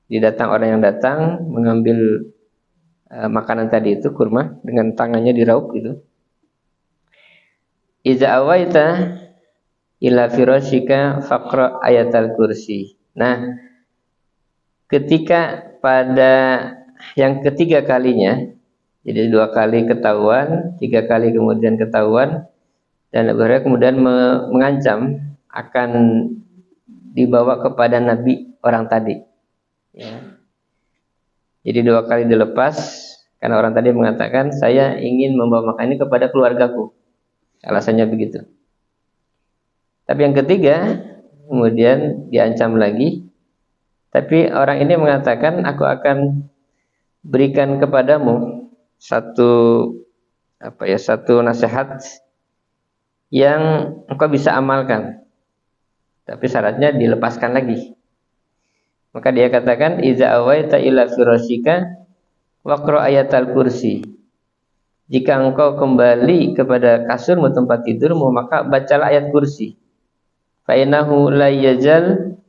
Didatang orang yang datang mengambil makanan tadi itu kurma dengan tangannya diraup gitu. Iza awaita ila firashika faqra ayatal kursi. Nah, ketika pada yang ketiga kalinya, jadi 2 kali ketahuan, 3 kali kemudian ketahuan, dan Abu Hurairah kemudian mengancam akan dibawa kepada Nabi orang tadi. Ya. Jadi 2 kali dilepas karena orang tadi mengatakan saya ingin membawa makanan ini kepada keluargaku. Alasannya begitu. Tapi yang ketiga kemudian diancam lagi. Tapi orang ini mengatakan aku akan berikan kepadamu satu nasihat yang engkau bisa amalkan. Tapi syaratnya dilepaskan lagi. Maka dia katakan iza awaita ila firashika waqra ayatal kursi. Jika engkau kembali kepada kasurmu tempat tidurmu, maka bacalah ayat kursi. Fa innahu la yazal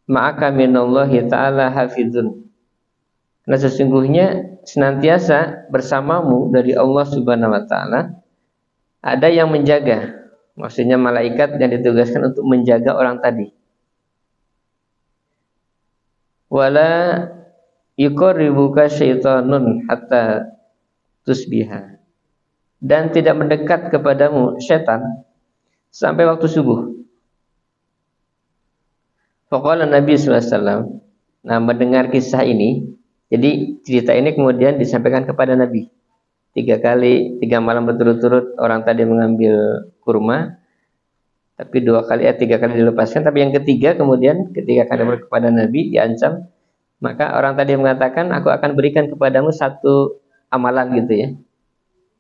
ma'aka minallahi ta'ala hafizun. Karena sesungguhnya senantiasa bersamamu dari Allah Subhanahu wa taala ada yang menjaga. Maksudnya malaikat yang ditugaskan untuk menjaga orang tadi. Wala yuqarribuka syaitanun hatta tusbiha. Dan tidak mendekat kepadamu syaitan sampai waktu subuh. Faqala Nabi sallallahu alaihi wasallam. Nah, mendengar kisah ini, jadi cerita ini kemudian disampaikan kepada Nabi. 3 malam berturut-turut orang tadi mengambil kurma, tapi 3 kali dilepaskan. Tapi yang ketiga kemudian ketika kali kepada Nabi diancam, maka orang tadi mengatakan aku akan berikan kepadamu satu amalan gitu ya,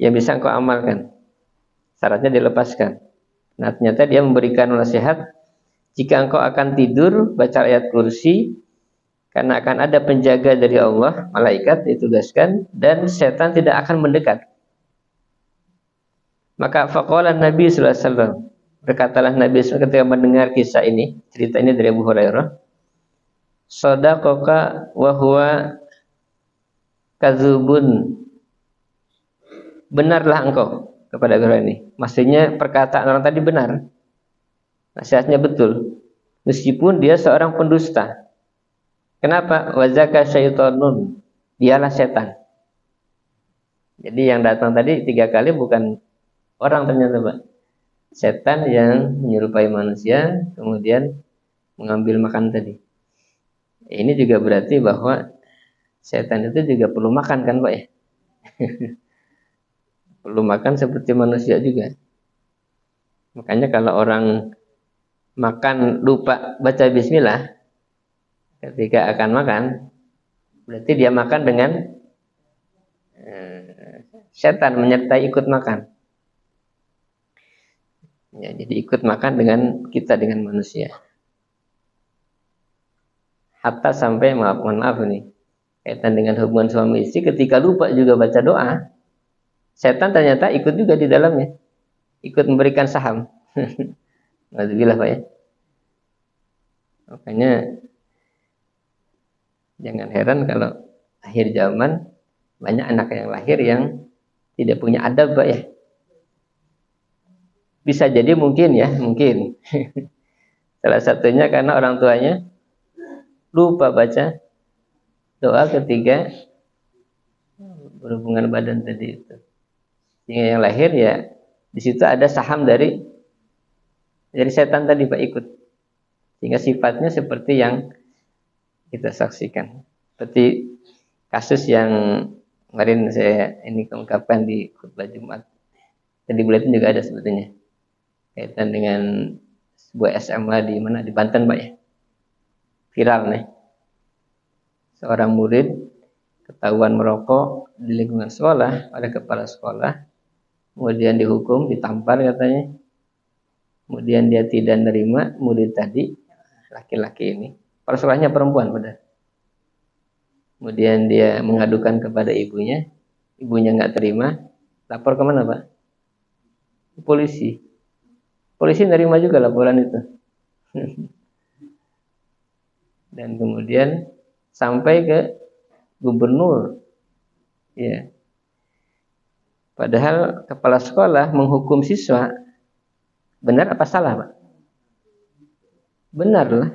yang bisa engkau amalkan. Syaratnya dilepaskan. Nah ternyata dia memberikan nasihat, jika engkau akan tidur baca ayat kursi, karena akan ada penjaga dari Allah, malaikat ditugaskan, dan setan tidak akan mendekat. Maka faqala Nabi sallallahu alaihi wasallam, berkatalah Nabi SAW ketika mendengar kisah ini, cerita ini dari Abu Hurairah, shadaqaka wa huwa kadzubun. Benarlah engkau kepada Abu Hurairah ini. Maksudnya perkataan orang tadi benar. Nasihatnya betul. Meskipun dia seorang pendusta. Kenapa? Wazaka syaitonun. Dialah setan. Jadi yang datang tadi 3 kali bukan orang ternyata, Pak. Setan yang menyerupai manusia kemudian mengambil makan tadi. Ini juga berarti bahwa setan itu juga perlu makan kan, Pak ya? Perlu makan seperti manusia juga. Makanya kalau orang makan lupa baca bismillah ketika akan makan, berarti dia makan dengan setan menyertai ikut makan. Ya, jadi ikut makan dengan kita, dengan manusia. Hatta sampai mohon maaf nih, kaitan dengan hubungan suami istri, ketika lupa juga baca doa, setan ternyata ikut juga di dalamnya, ikut memberikan saham. Alhamdulillah, Pak ya. Makanya jangan heran kalau akhir zaman banyak anak yang lahir yang tidak punya adab, Pak ya. Bisa jadi mungkin. Salah satunya karena orang tuanya lupa baca doa ketika berhubungan badan tadi itu. Sehingga yang lahir ya di situ ada saham dari setan tadi Pak ikut. Sehingga sifatnya seperti yang kita saksikan. Seperti kasus yang kemarin saya ini ungkapkan di khutbah Jumat. Dan di buletin juga ada sebetulnya. Kaitan dengan sebuah SMA di mana di Banten Pak ya. Viral nih. Seorang murid ketahuan merokok di lingkungan sekolah oleh kepala sekolah, kemudian dihukum, ditampar katanya. Kemudian dia tidak menerima murid tadi, laki-laki ini. Kepala sekolahnya perempuan pada. Kemudian dia mengadukan kepada ibunya nggak terima, lapor kemana Pak? Polisi. Polisi nerima juga laporan itu. Dan kemudian sampai ke gubernur. Ya. Padahal kepala sekolah menghukum siswa, benar apa salah Pak? Benar lah.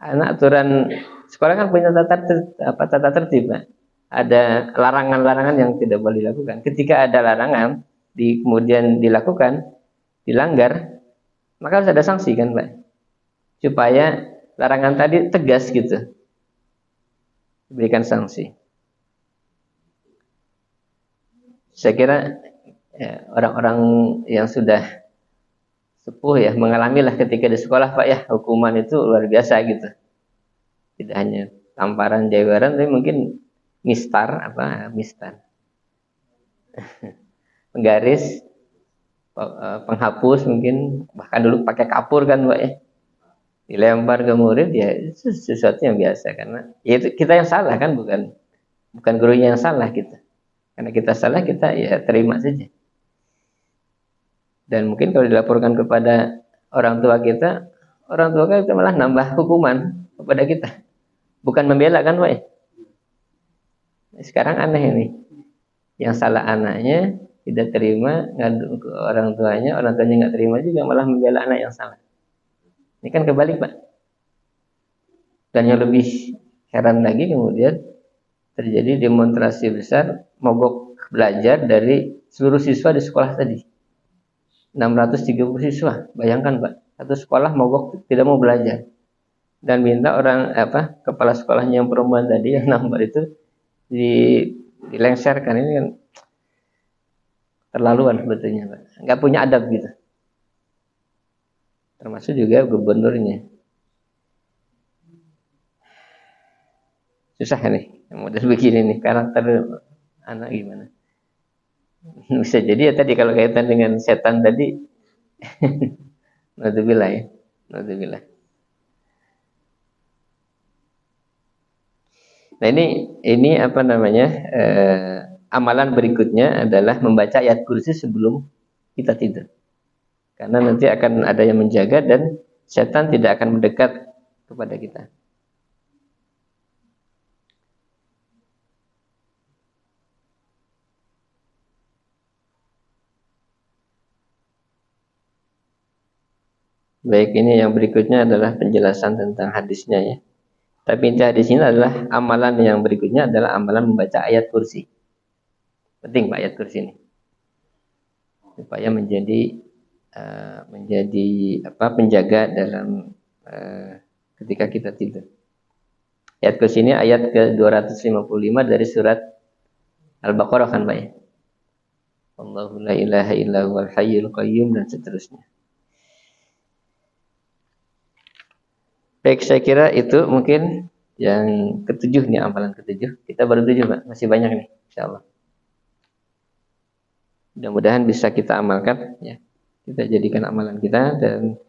Anak aturan sekolah kan punya tata tertib Pak. Ada larangan-larangan yang tidak boleh dilakukan. Ketika ada larangan, kemudian dilakukan, dilanggar, maka harus ada sanksi kan Pak, supaya larangan tadi tegas gitu, diberikan sanksi. Saya kira ya, orang-orang yang sudah sepuh ya mengalami lah ketika di sekolah Pak ya, hukuman itu luar biasa gitu, tidak hanya tamparan jawaran, tapi mungkin mistar penggaris, penghapus, mungkin bahkan dulu pakai kapur kan Pak ya, dilempar ke murid ya, itu sesuatu yang biasa karena ya itu kita yang salah kan, bukan gurunya yang salah gitu. Karena kita salah, kita ya terima saja. Dan mungkin kalau dilaporkan kepada orang tua kita malah nambah hukuman kepada kita, bukan membela kan Pak ya. Sekarang aneh ini, yang salah anaknya tidak terima, ngadu ke orang tuanya nggak terima juga, malah membela anak yang salah. Ini kan kebalik Pak. Dan yang lebih heran lagi, kemudian terjadi demonstrasi besar mogok belajar dari seluruh siswa di sekolah tadi. 630 siswa, bayangkan Pak, satu sekolah mogok tidak mau belajar. Dan minta kepala sekolahnya yang perempuan tadi yang nampak itu dilengserkan. Ini kan terlaluan sebetulnya Pak. Nggak punya adab gitu. Termasuk juga gubernurnya. Susah nih, model begini nih, karakter anak gimana. Bisa jadi ya tadi kalau kaitan dengan setan tadi, naudzubillah ya, naudzubillah. Nah ini apa namanya, amalan berikutnya adalah membaca ayat kursi sebelum kita tidur. Karena nanti akan ada yang menjaga dan setan tidak akan mendekat kepada kita. Baik, ini yang berikutnya adalah penjelasan tentang hadisnya ya. Tapi inti hadis ini adalah amalan yang berikutnya adalah amalan membaca ayat kursi. Penting Pak ayat kursi ini. Supaya menjadi penjaga dalam ketika kita tidur. Ayat kursi ini ayat ke-255 dari surat Al-Baqarah kan Pak ya. Allahu la ilaha illa huwal hayyul qayyum dan seterusnya. Baik, saya kira itu mungkin yang ketujuh nih, amalan ketujuh. Kita baru 7 Pak, masih banyak nih insyaallah. Mudah-mudahan bisa kita amalkan ya. Kita jadikan amalan kita dan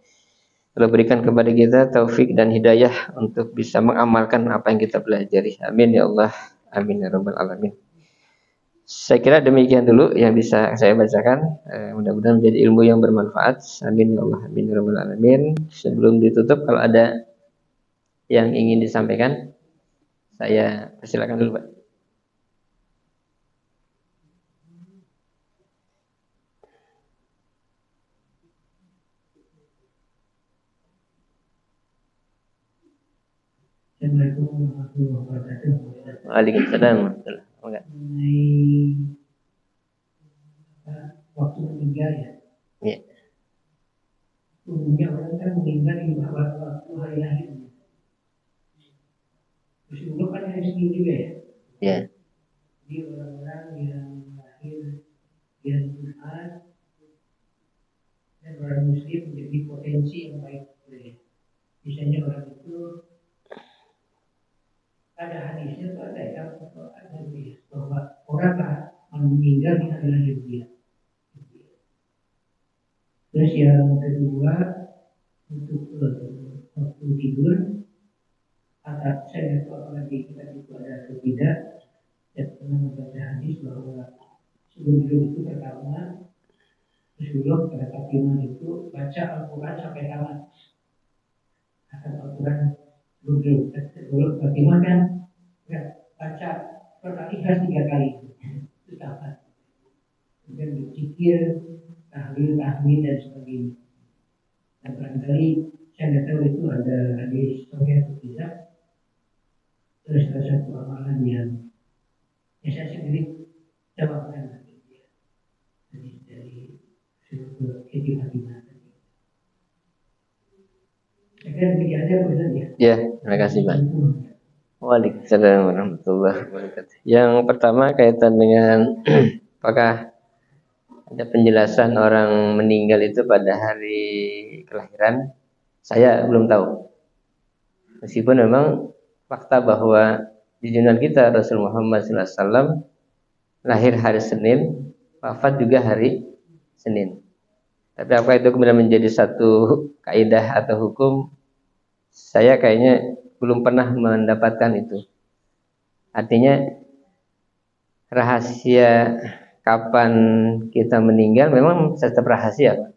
Allah berikan kepada kita taufik dan hidayah untuk bisa mengamalkan apa yang kita pelajari. Amin ya Allah. Amin ya rabbal alamin. Saya kira demikian dulu yang bisa saya bacakan. Mudah-mudahan menjadi ilmu yang bermanfaat. Amin ya Allah. Amin ya rabbal alamin. Sebelum ditutup, kalau ada yang ingin disampaikan, saya persilakan dulu Pak. Assalamualaikum warahmatullahi wabarakatuh. Waalaikumsalam warahmatullahi wabarakatuh. Mengenai waktu meninggal ya. Ya. Umumnya orang kan meninggal di bawah waktu hari lahirnya. Terus dulu kan hari Senin juga ya. Ya. Jadi orang-orang yang lahir di hari Jumat dan orang Muslim menjadi potensi yang baik. Misalnya orang itu ada hadisnya atau ada yang ada bahwa orang meninggal di hari lahir dia. Terus yang kedua untuk waktu tidur, atau saya tahu apakah di kitab itu ada atau tidak. Saya pernah membaca hadis bahwa sebelum tidur itu pertama, sebelum pada Fatimah itu baca Al-Quran sampai tamat. Akan Al-Quran sebelum Fatimah kan baca Al-Ikhlas 3 kali itu tamat. Kemudian berzikir, tahlil, tahmid dan sebagainya. Dan barangkali saya nggak tahu itu ada hadis sahih atau tidak. Terus salah satu amalan yang saya sendiri cobakan hadis dari Siti Fatimah. Saya kira demikian aja Pak Ustaz ya. Ya, terima kasih Pak. Waalaikumsalam warahmatullahi wabarakatuh. Yang pertama kaitan dengan apakah ada penjelasan orang meninggal itu pada hari kelahiran, saya belum tahu. Meskipun memang fakta bahwa di junjungan kita Rasul Muhammad SAW lahir hari Senin, wafat juga hari Senin. Tapi apakah itu kemudian menjadi satu kaidah atau hukum? Saya kayaknya belum pernah mendapatkan itu. Artinya rahasia kapan kita meninggal memang tetap rahasia.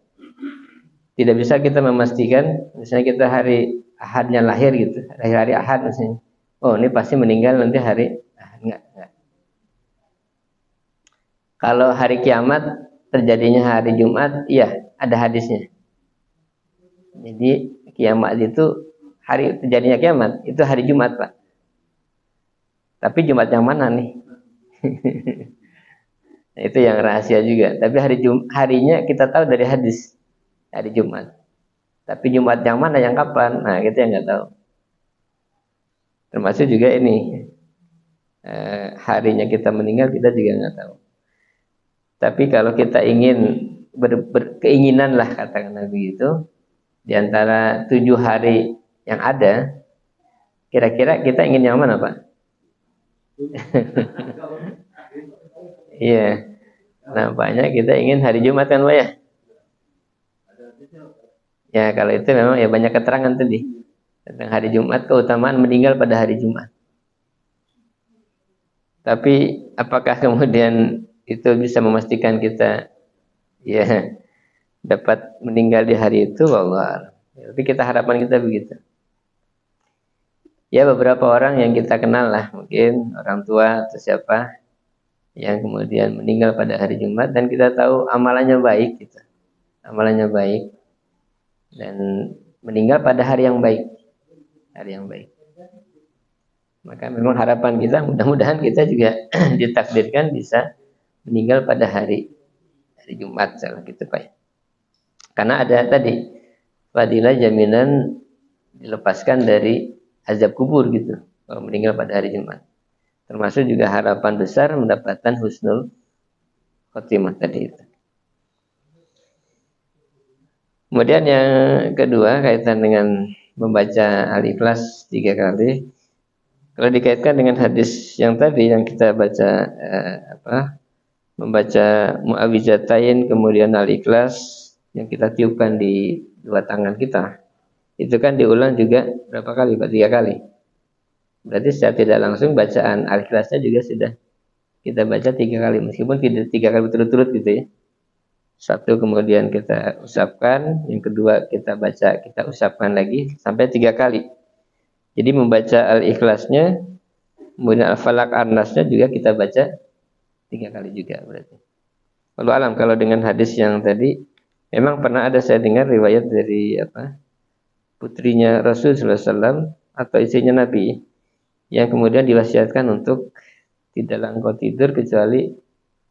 Tidak bisa kita memastikan, misalnya kita hari Ahadnya lahir gitu, hari Ahad misalnya. Oh, ini pasti meninggal nanti hari Ahad. Enggak. Kalau hari kiamat terjadinya hari Jumat, iya, ada hadisnya. Jadi kiamat itu hari terjadinya kiamat itu hari Jumat, Pak. Tapi Jumat yang mana nih? Itu yang rahasia juga. Tapi harinya kita tahu dari hadis, hari Jumat. Tapi Jumat yang mana, yang kapan? Nah, kita yang nggak tahu. Termasuk juga ini harinya kita meninggal kita juga nggak tahu. Tapi kalau kita ingin berkeinginan lah katakan Nabi itu, di antara 7 hari yang ada, kira-kira kita ingin yang mana, Pak? Iya. Nampaknya kita ingin hari Jumat kan, Pak ya? Ya, kalau itu memang ya banyak keterangan tadi tentang hari Jumat, keutamaan meninggal pada hari Jumat. Tapi apakah kemudian itu bisa memastikan kita ya dapat meninggal di hari itu? Wallah. Tapi kita harapan kita begitu. Ya beberapa orang yang kita kenal lah, mungkin orang tua atau siapa yang kemudian meninggal pada hari Jumat dan kita tahu amalannya baik gitu. Amalannya baik dan meninggal pada hari yang baik. Hari yang baik. Maka memang harapan kita mudah-mudahan kita juga ditakdirkan bisa meninggal pada hari Jumat salah gitu Pak. Karena ada tadi fadilah jaminan dilepaskan dari azab kubur gitu kalau meninggal pada hari Jumat. Termasuk juga harapan besar mendapatkan husnul khotimah tadi itu. Kemudian yang kedua kaitan dengan membaca Al-Ikhlas 3 kali. Kalau dikaitkan dengan hadis yang tadi yang kita baca membaca Mu'awwizatain kemudian Al-Ikhlas yang kita tiupkan di 2 tangan kita. Itu kan diulang juga berapa kali, Pak? 3 kali. Berarti secara tidak langsung bacaan Al-Ikhlasnya juga sudah kita baca 3 kali meskipun tidak 3 kali berturut-turut gitu ya. Satu kemudian kita usapkan, yang kedua kita baca, kita usapkan lagi sampai 3 kali. Jadi membaca Al-Ikhlasnya, kemudian Al-Falaq An-Nasnya juga kita baca 3 kali juga berarti. Wallahu alam kalau dengan hadis yang tadi, memang pernah ada saya dengar riwayat dari putrinya Rasul sallallahu alaihi wasallam atau istrinya Nabi yang kemudian diwasiatkan untuk tidaklah engkau tidur kecuali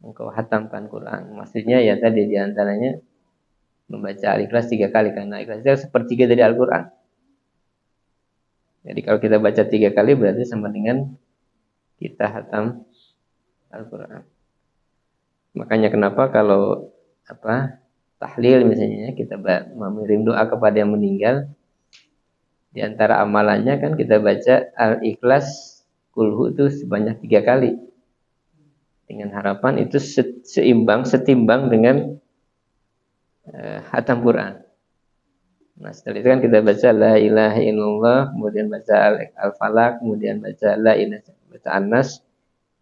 engkau hatamkan Quran. Maksudnya ya tadi diantaranya membaca Al-Ikhlas 3 kali karena Ikhlas itu sepertiga dari Al-Quran. Jadi kalau kita baca 3 kali berarti sama dengan kita hatam Al-Quran. Makanya kenapa kalau tahlil misalnya kita mengirim doa kepada yang meninggal, di antara amalannya kan kita baca Al-Ikhlas Kulhu itu sebanyak 3 kali. Dengan harapan itu setimbang dengan hatam Quran. Nah setelah itu kan kita baca La ilaha illallah, kemudian baca Al-Falaq, kemudian baca La ilaha, baca An-Nas,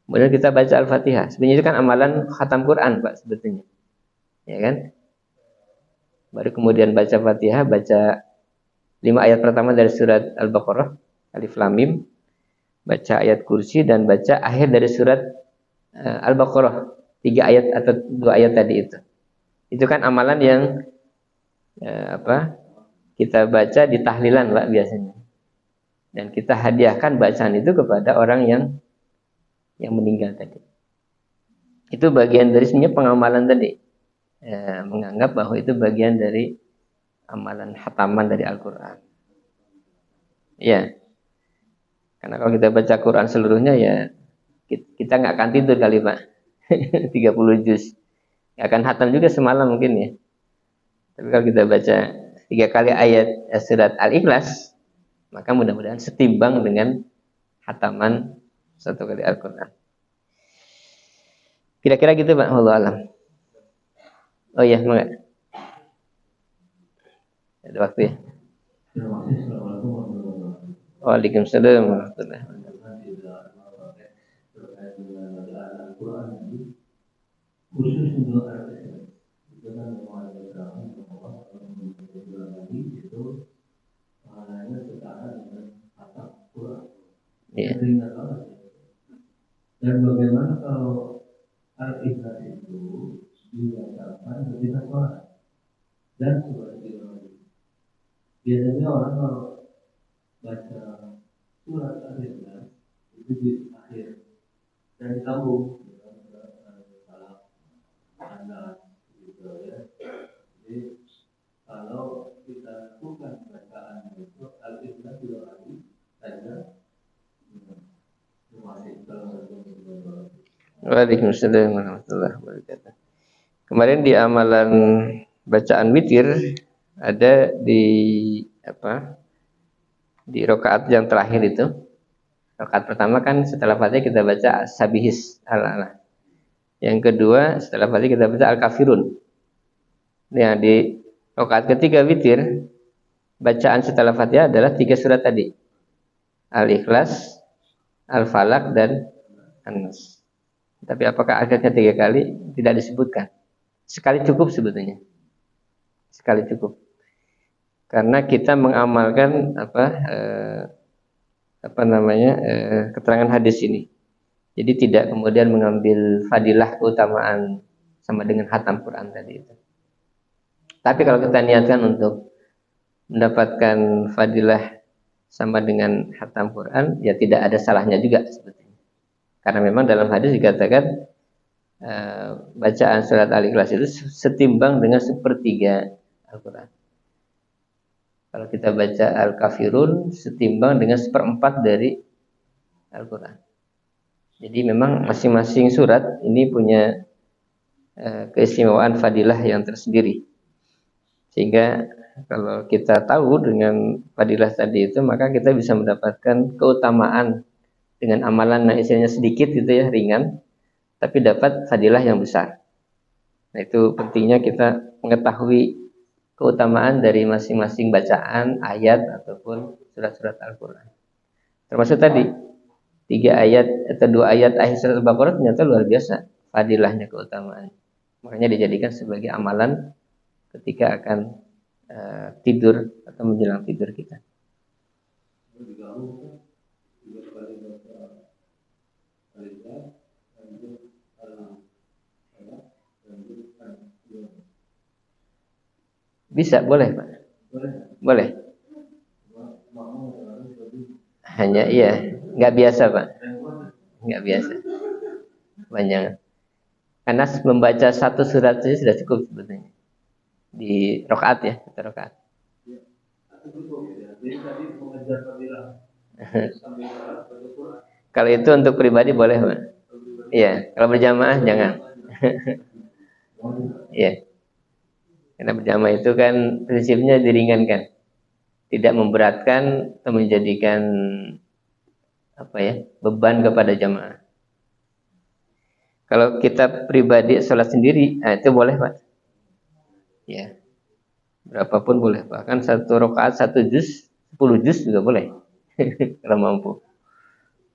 kemudian kita baca Al-Fatihah. Sebenarnya itu kan amalan khatam Quran Pak sebetulnya. Ya kan? Baru kemudian baca Fatihah, baca 5 ayat pertama dari surat Al-Baqarah, Alif Lam Mim, baca ayat kursi dan baca akhir dari surat Al-Baqarah, 3 ayat atau 2 ayat tadi itu. Itu kan amalan yang kita baca di tahlilan Pak biasanya. Dan kita hadiahkan bacaan itu kepada orang yang meninggal tadi. Itu bagian dari sebenarnya pengamalan tadi. Menganggap bahwa itu bagian dari amalan hataman dari Al-Quran. Ya. Karena kalau kita baca Quran seluruhnya ya kita nggak akan tidur kali Pak. 30 juz. Nggak akan hatam juga semalam mungkin ya. Tapi kalau kita baca 3 kali ayat surat Al-Ikhlas, maka mudah-mudahan setimbang dengan hataman 1 kali Al-Quran. Kira-kira gitu Pak, wallahu alam. Oh iya, enggak. Ada waktu ya. Waalaikumsalam warahmatullahi wabarakatuh. Khusus untuk itu kan memang ada keterangan bahwa itu hanya setara dengan kata Quran. Ringan banget. Dan bagaimana kalau Al-Ikhlas itu dibacakan ketika sholat dan sebaliknya lagi. Biasanya orang kalau baca surat Al-Ikhlas itu di akhir dan disambung salah anda gitu ya. Jadi kalau kita lakukan bacaan itu Al-Ikhlas 2 kali saja masih Waalaikumsalam warahmatullahi wabarakatuh. Kemarin di amalan bacaan witir ada di di rakaat yang terakhir itu. Rakaat pertama kan setelah Fatihah kita baca Sabihis ala. Yang kedua setelah Fatihah kita baca Al-Kafirun. Nah, di rakaat ketiga witir bacaan setelah Fatihah adalah 3 surat tadi. Al-Ikhlas, Al-Falaq dan An-Nas. Tapi apakah akhirnya 3 kali? Tidak disebutkan. Sekali cukup sebetulnya. Sekali cukup. Karena kita mengamalkan keterangan hadis ini. Jadi tidak kemudian mengambil fadilah keutamaan sama dengan khatam Quran tadi itu. Tapi kalau kita niatkan untuk mendapatkan fadilah sama dengan khatam Quran, ya tidak ada salahnya juga sebetulnya. Karena memang dalam hadis dikatakan bacaan surat Al-Ikhlas itu setimbang dengan 1/3 Al-Quran. Kalau kita baca Al-Kafirun setimbang dengan 1/4 dari Al-Quran. Jadi memang masing-masing surat ini punya keistimewaan fadilah yang tersendiri. Sehingga kalau kita tahu dengan fadilah tadi itu, maka kita bisa mendapatkan keutamaan dengan amalan yang istilahnya sedikit gitu ya, ringan, tapi dapat fadilah yang besar. Nah itu pentingnya kita mengetahui keutamaan dari masing-masing bacaan, ayat ataupun surat-surat Al-Quran. Termasuk tadi 3 ayat atau 2 ayat akhir surat Al-Baqarah ternyata luar biasa fadilahnya, keutamaan. Makanya dijadikan sebagai amalan ketika akan tidur atau menjelang tidur kita. Bisa, boleh Pak? Boleh. Hanya iya, nggak biasa Pak, nggak biasa. Banyak. Karena membaca satu surat saja sudah cukup sebetulnya di rokaat ya, satu rokaat. Kalau itu untuk pribadi boleh Pak. Iya, kalau berjamaah jangan. Iya. Karena berjamaah itu kan prinsipnya diringankan, tidak memberatkan atau menjadikan beban kepada jamaah. Kalau kita pribadi sholat sendiri, itu boleh Pak. Ya, berapapun boleh. Bahkan satu rakaat 1 juz, 10 juz juga boleh. Kalau mampu.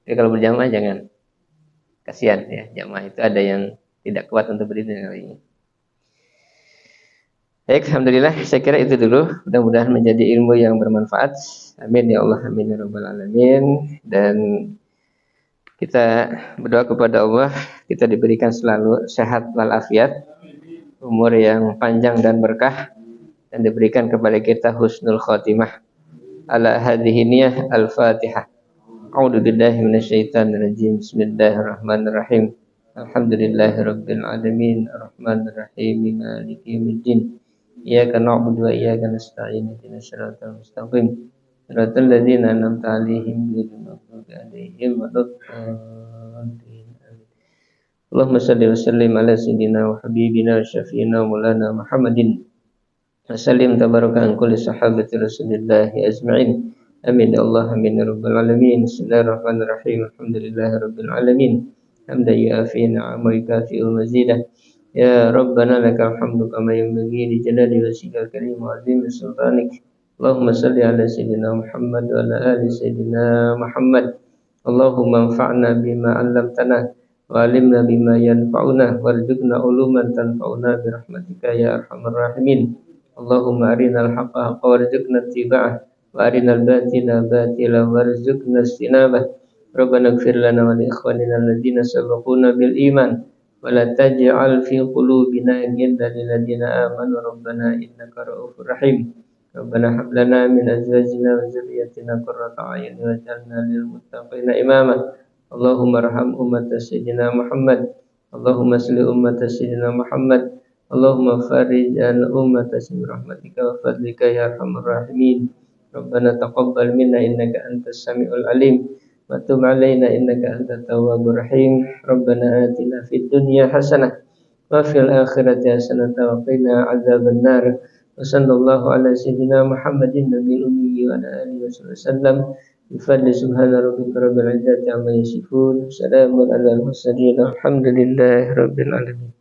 Tapi kalau berjamaah jangan. Kasihan ya, jamaah itu ada yang tidak kuat untuk berdiri kali ini. Baik, alhamdulillah, saya kira itu dulu. Mudah-mudahan menjadi ilmu yang bermanfaat. Amin ya Allah, amin ya rabbal alamin. Dan kita berdoa kepada Allah, kita diberikan selalu sehat walafiat, umur yang panjang dan berkah, dan diberikan kepada kita husnul khotimah. Ala hadhihi niyah al-Fatihah. A'udzu billahi minasyaitonir rajim. Bismillahirrahmanirrahim. Alhamdulillahirabbil alamin, arrahmanir rahim, maliki yaumiddin. Iyyaka na'budu wa iyyaka nasta'in. Ihdinas siratal mustaqim. Siratal ladzina an'amta 'alaihim ghairil maghdubi 'alaihim waladdallin. Allahumma shalli wa sallim ala sayyidina wa habibina wa syafiina maulana Muhammadin wa sallim tabaraka an kulli sahabati Rasulillah ajma'in. Amin ya Allah, amin ya rabbal alamin. Bismillahirrahmanirrahim. Alhamdulillahi rabbil alamin. Hamdan yu'afi ni'amahu wa yukafi'u mazidah. Ya Rabbana lakal hamdu kama yanbaghi li jalali wajhikal karim wa 'azimi sultanik. Allahumma salli ala sayyidina Muhammad wa ala ali sayyidina Muhammad. Allahumma anfa'na bima 'allamtana wa 'allimna bima yanfa'una warzuqna uluman tanfa'una bi rahmatika ya arhamar rahimin. Allahumma arinal haqqa haqqan warzuqna ittiba'ah wa arinal batila batilan warzuqna istinabah. Rabbana ighfir lana wa li ikhwanina alladziina sabaquna bil iman wa la taj'al fi qulubina ghillan lil ladzina amanu rabbana innaka ra'ufur rahim. Rabbana hab lana min azwajina wa dzurriyyatina qurrata a'yun waj'alna lil muttaqina imama. Allahumma arham ummat sayyidina Muhammad. Allahumma salli ummat sayyidina Muhammad. Allahumma farij an ummat sayyidina rahmatika wa fadlika ya arhamar rahimin. Rabbana taqabbal minna innaka antas samiul alim. Wa tub 'alaina innaka antat tawwabur rahim. Rabbana atina fid dunya hasanah wa fil akhirati hasanah wa qina adzaban nar. Wa sallallahu ala sayyidina Muhammadin nabiyil ummi wa ala alihi wasallam. Bi fadli subhana rabbika rabbil izzati amma yasifun. Salamun alal mursalin. Alhamdulillahi rabbil alamin.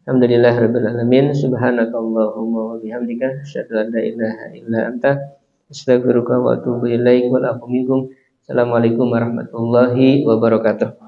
Alhamdulillahi rabbil alamin. Subhanakallahumma wa bihamdika asyhadu an la ilaha illa anta astaghfiruka wa atubu ilaik. Wa lakum minkum. Assalamualaikum warahmatullahi wabarakatuh.